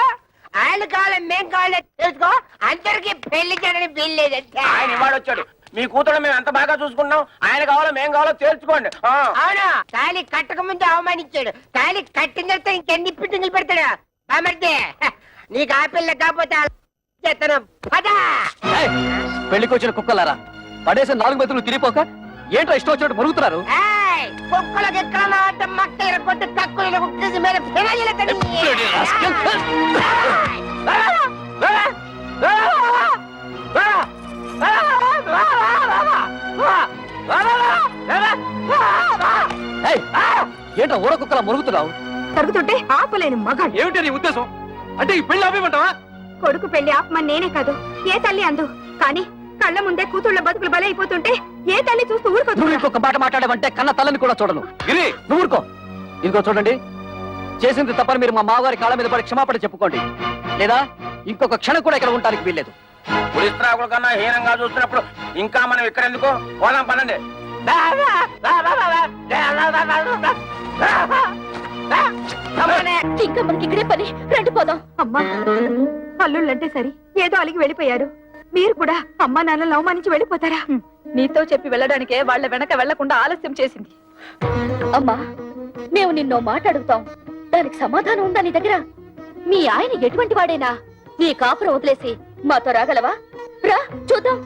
ఆయన కావాలి మేం కావాలి తెలుసుకో. అందరికి పెళ్లి చేయడానికి వీల్లేదంటే ఆయన ఇవాడు వచ్చాడు. మీ కూతురు మేము ఎంత బాగా చూసుకున్నాం. ఆయన కావాలో మేం కావాలో తేల్చుకోండి. అవును, తాళి కట్టక ముందు అవమానించాడు. తాళి కట్టిన తర్వాత ఇంకెన్ని పిట్టింగులు పెడతాడు. బామర్దే, నీకు ఆ పిల్ల కాకపోతే చేస్తాను. పదా పెళ్లికి వచ్చిన కుక్కలారా, పడేసిన 4 బతులు తిరిగిపోక ఏంటో ఇష్టం వచ్చినట్టు మరుగుతున్నారు. కుక్కలకి ఎక్కడ అంటే మక్క కొట్టి కక్కులు కుక్కేసి మీద ఫినాయిల్ ఏంటో ఊర కుక్కలా మరుగుతున్నావు? తరుగుతుంటే ఆపలేని మగాడు. ఏమిటి నీ ఉద్దేశం? అంటే ఈ పెళ్లి ఆపేమంటావా? కొడుకు పెళ్లి ఆపమని నేనే కాదు, ఏ తల్లి అందు. కానీ కళ్ళ ముందే కూతుళ్ళ బతుకులు బలైపోతుంటే ఏ తల్లి చూస్తూ ఊరుకో. నువ్వు ఇంకొక మాట మాట్లాడమంటే కన్న తల్లని కూడా చూడను. గిరి, నువ్వు ఊరుకో. ఇదిగో చూడండి, చేసింది తప్పని మీరు మా మామగారి కాళ్ళ మీద పడి క్షమాపణ చెప్పుకోండి, లేదా ఇంకొక క్షణం కూడా ఇక్కడ ఉండడానికి వీల్లేదు. పులిస్త్రాకుల కన్నా హీనంగా చూస్తున్నప్పుడు ఇంకా మనం ఇక్కడ ఎందుకు? పోదాం పనండి. ఇంకా మనకి ఇక్కడే పని, రండి పోదాం. అమ్మా, అల్లుళ్ళంటే సరి ఏదో అలిగి వెళ్ళిపోయారు. మీరు కూడా అమ్మా నాన్నలు అవమానించి వెళ్ళిపోతారా? నీతో చెప్పి వెళ్ళడానికే వాళ్ళ వెనక వెళ్లకుండా ఆలస్యం చేసింది. అమ్మా, మేము నిన్నో మాట అడుగుతాం, దానికి సమాధానం ఉందా నీ దగ్గర? మీ ఆయన ఎటువంటి వాడైనా నీ కాపురం వదిలేసి మాతో రాగలవా? రా చూద్దాం.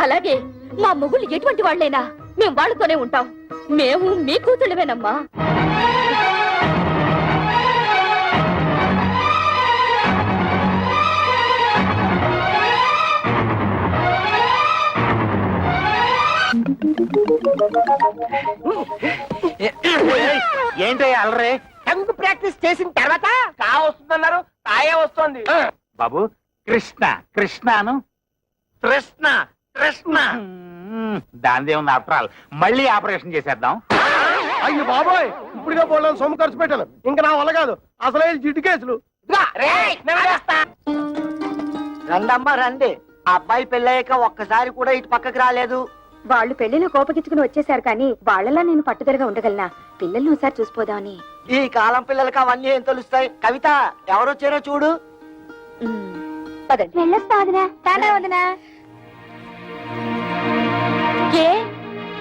అలాగే మా మొగుళ్ళు ఎటువంటి వాళ్ళైనా మేము వాళ్ళతోనే ఉంటాం. మేము మీ కూతుళ్ళమేనమ్మా. ఏంటి అలరే? టంగు ప్రాక్టీస్ చేసిన తర్వాత కా వస్తుందన్నారు, తాయే వస్తుంది. బాబు, కృష్ణ కృష్ణను కృష్ణ కృష్ణ దానిదే ఉంది. ఆఫ్టర్ ఆల్ మళ్ళీ ఆపరేషన్ చేసేద్దాం. అయ్యి బాబోయ్, ఇప్పుడుగా పోలేను, సొమ్ము ఖర్చు పెట్టాను. ఇంకా నా వల్ల కాదు, అసలే జిడ్డు కేసులు. రండమ్మా రండి. అబ్బాయి పెళ్ళయ్యాక ఒక్కసారి కూడా ఇటు పక్కకి రాలేదు. వాళ్ళు పెళ్లిలో కోపగించుకుని వచ్చేసారు కానీ వాళ్ళలా నేను పట్టుదలగా ఉండగలనా? పిల్లల్ని ఒకసారి చూసిపోదామని. ఈ కాలం పిల్లలకి అవన్నీ ఏం తెలుస్తాయి? కవిత, ఎవరొచ్చారో చూడు. ఏ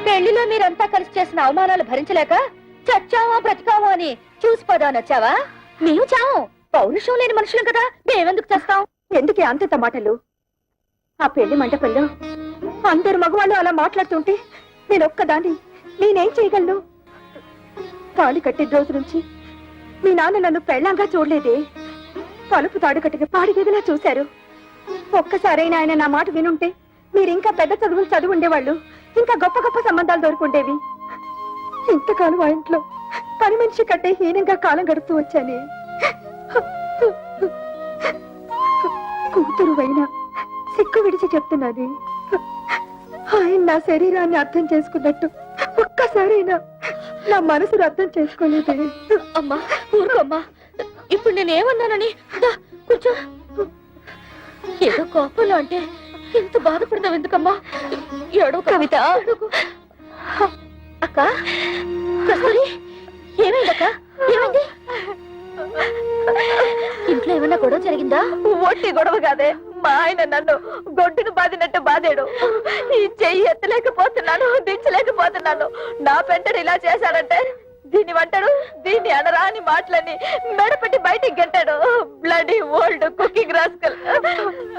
పెళ్లిలో మీరంతా కలిసి చేసిన అవమానాలు భరించలేక చచ్చావా బ్రతికావా అని చూసిపోదామని వచ్చావా? మేము చావు పౌరుషం లేని మనుషులం కదా మేమెందుకు చేస్తాం ఎందుకే అంత మాటలు ఆ పెళ్లి మంటపంలో అందరు మగవాళ్ళు అలా మాట్లాడుతుంటే నేను ఒక్కదాన్ని నేనేం చేయగలను తాళి కట్టే రోజు నుంచి మీ నాన్న నన్ను పెళ్ళంగా చూడలేదే తలుపు తాడు కట్టిన పాడిగదిలా చూశారు ఒక్కసారైనా ఆయన నా మాట వినుంటే మీరు ఇంకా పెద్ద చదువులు చదువు ఉండేవాళ్ళు ఇంకా గొప్ప గొప్ప సంబంధాలు దొరుకుండేవి ఇంతకాలం ఆ ఇంట్లో పని మనిషి కట్టే హీనంగా కాలం గడుపుతూ వచ్చానే కూతురు అయినా సిక్కు విడిచి చెప్తున్నది ఆయన నా శరీరాన్ని అర్థం చేసుకున్నట్టు ఒక్కసారైనా నా మనసును అర్థం చేసుకోలేదే అమ్మా ఊరుకోమ్మా ఇప్పుడు నేనేమన్నానని కూర్చో ఏదో కోపంలో అంటే ఇంత బాధపడతావు ఎందుకమ్మా ఏడో కవిత అక్క కస్తూరి ఏమైందక్క ఏమైంది ఇంట్లో ఏమన్నా గొడవ జరిగిందా ఒట్టి గొడవ కాదే మా ఆయన నన్ను గొడ్డును బాదినట్టు బాధాడు ఈ చెయ్యి ఎత్తలేకపోతున్నాను దించలేకపోతున్నాను నా పెంటడు ఇలా చేశాడంటే దీన్ని వంటాడు దీన్ని అనరా అని మాటలని మెడపెట్టి బయటికి గెట్టాడు బ్లడీ ఓల్డ్ కుకింగ్ రాస్కల్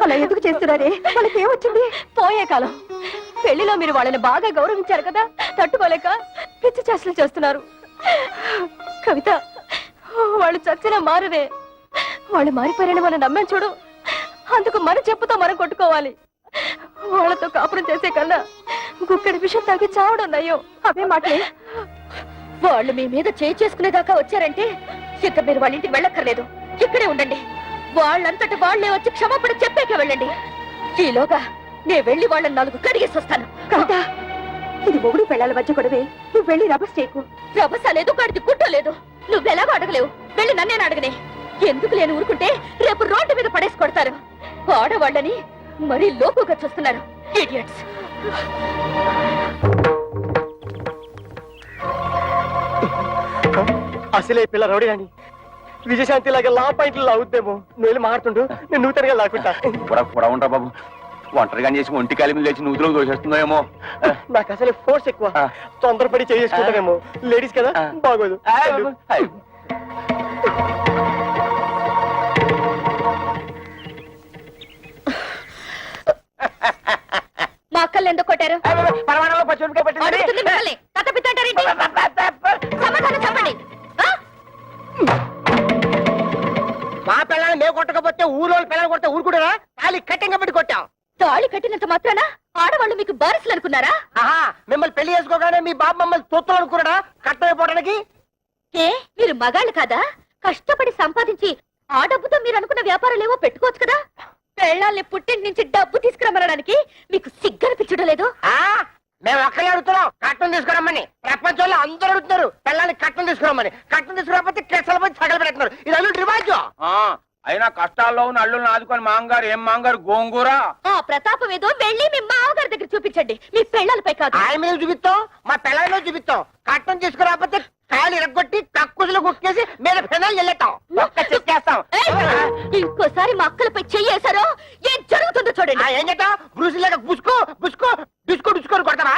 అలా ఎందుకు చేస్తున్నారే వాళ్ళకి ఏమొచ్చింది పోయే కాలం పెళ్లిలో మీరు వాళ్ళని బాగా గౌరవించారు కదా తట్టుకోలేక పిచ్చి చేష్టలు చేస్తున్నారు కవిత వాళ్ళు చచ్చినా మారరే వాళ్ళు మారిపోయారని మనం నమ్మాం చూడు అందుకు మన చెప్పుతో మనం కొట్టుకోవాలి వాళ్ళతో కాపురం చేసే కన్నా గుక్కడి విషయం తాగి చావడం నయ్యో అవే మాటలే వాళ్ళు మీ మీద చేసుకునేదాకా వచ్చారంటే ఇక మీరు వాళ్ళ ఇంటికి వెళ్ళక్కర్లేదు ఇక్కడే ఉండండి వాళ్ళంతటి వాళ్లే వచ్చి క్షమాపణ చెప్పాకే వెళ్ళండి ఈలోగా నేను వెళ్ళి వాళ్ళని 4 కడిగేసి వస్తాను కవిత ఇది మొగుడు పెళ్ళాల మధ్య గొడవే నువ్వు వెళ్ళి రభస చేయకు రభస లేదు కాడికి గుడ్డ లేదు నువ్వెలాగో అడగలేవు వెళ్ళి నన్నేను అడగనే ఎందుకు లేని ఊరుకుంటే రేపు రోడ్డు మీద పడేసి కొడతారు ఆడవాళ్ళని మరీ లోకుగా చూస్తున్నారు ఇడియట్స్ అసలే పిల్ల రౌడీ అని విజయశాంతి లాగా లా పాయింట్లు లాగుద్దేమో నువ్వు మారుతుండు నేను నూతనగా లాక్కుంటా కూడా ఉంటా బాబు ఒంటరిగా చేసి ఒంటి కాలి మీద లేచి నూతులకు దోషేస్తుందేమో నాకు అసలే ఫోర్స్ ఎక్కువ తొందరపడి చేసుకుంటానేమో లేడీస్ కదా బాగోదు మా అక్కల్ని ఎందుకు కొట్టారు పరమాణంలో పచ్చిమిరపకాయ పట్టింది అడుగుతుంది మిమ్మల్ని. తట్టపిత్తంటారేంటి? సమాధానం చెప్పండి ఆ? మా పిల్లల్ని మేము కొట్టకపోతే ఊళ్ళో పిల్లలు కొడితే ఊరుకుంటారా తాళి కట్టింగా పెట్టి కొట్టాం తాళి కట్టినంత మాత్రాన ఆడవాళ్ళు మీకు బారసులు అనుకున్నారా ఆహా మిమ్మల్ని పెళ్లి చేసుకోగానే మీ బాబు మమ్మల్ని తొత్తులు అనుకున్నాడా కట్టమైపోవడానికి ఏ మీరు మగాళ్ళు కాదా కష్టపడి సంపాదించి ఆ డబ్బుతో మీరు అనుకున్న వ్యాపారాలేవో పెట్టుకోవచ్చు కదా పెళ్ళాల్ని పుట్టింటి నుంచి డబ్బు తీసుకురమ్మనడానికి మీకు సిగ్గనిపించడం లేదు ఆ మేము ఒక్కలే అడుగుతున్నాం కట్టం తీసుకురమ్మని ప్రపంచంలో అందరూ అడుగుతున్నారు పిల్లల్ని కట్టం తీసుకురమ్మని కట్టం తీసుకురాకపోతే కెసలు పోయి సగలు పెడుతున్నారు ఇది అల్లు రివాజు అయినా కష్టాల్లో ఉన్న అల్లుల్ని ఆదుకొని మాంగారు ఏం మాంగారు గోంగూర ఆ ప్రతాపం ఏదో వెళ్ళి మీ మామగారి దగ్గర చూపించండి మీ పెళ్ళాలపై కాదు ఆయన మీద చూపిస్తాం మా పిల్లల మీద చూపిస్తాం కట్టం తీసుకురాకపోతే కాలు ఇరగొట్టి కక్కుసులు కుక్కేసి మీద ఫెనాలు వెళ్ళేస్తాం ఒక్క చెక్కేస్తాం ఇంకోసారి మా అక్కలపై చెయ్యేశారో ఏం జరుగుతుందో చూడండి ఏం చేద్దాం బ్రూసిలాగా బుసుకో బుసుకో డిస్కో డిస్కోని కొడతావా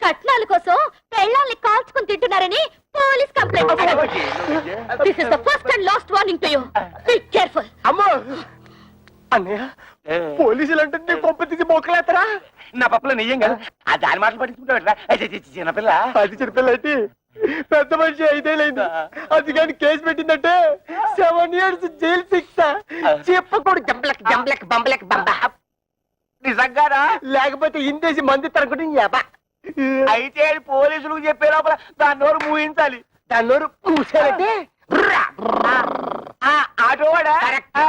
కట్నాల కోసం పెళ్ళాల్ని కాల్చుకుని తింటున్నారని police complaint this is the first and last warning to you be careful అమ్మో అన్నయ్య పోలీసులు అంటే నీ కొంప తీసి మోకలేస్తారా నా పప్పులో నెయ్యం కదా ఆ దాని మాటలు పట్టించుకుంటావు చిన్నపిల్ల అది చిన్నపిల్ల ఏంటి పెద్ద మనిషి 5 ఏళ్ళైంది అది కానీ కేసు పెట్టిందంటే 7 years జైలు శిక్ష చెప్పకూడదు జంబలక్ జంబలక్ బంబలక్ బంబ నిజంగానా లేకపోతే ఇందేసి మంది తరగడం అయితే అది పోలీసులకు చెప్పే లోపల దాని నోరు మూయించాలి దాని నోరు పూసారంటే ఆటోవాడా కరెక్ట్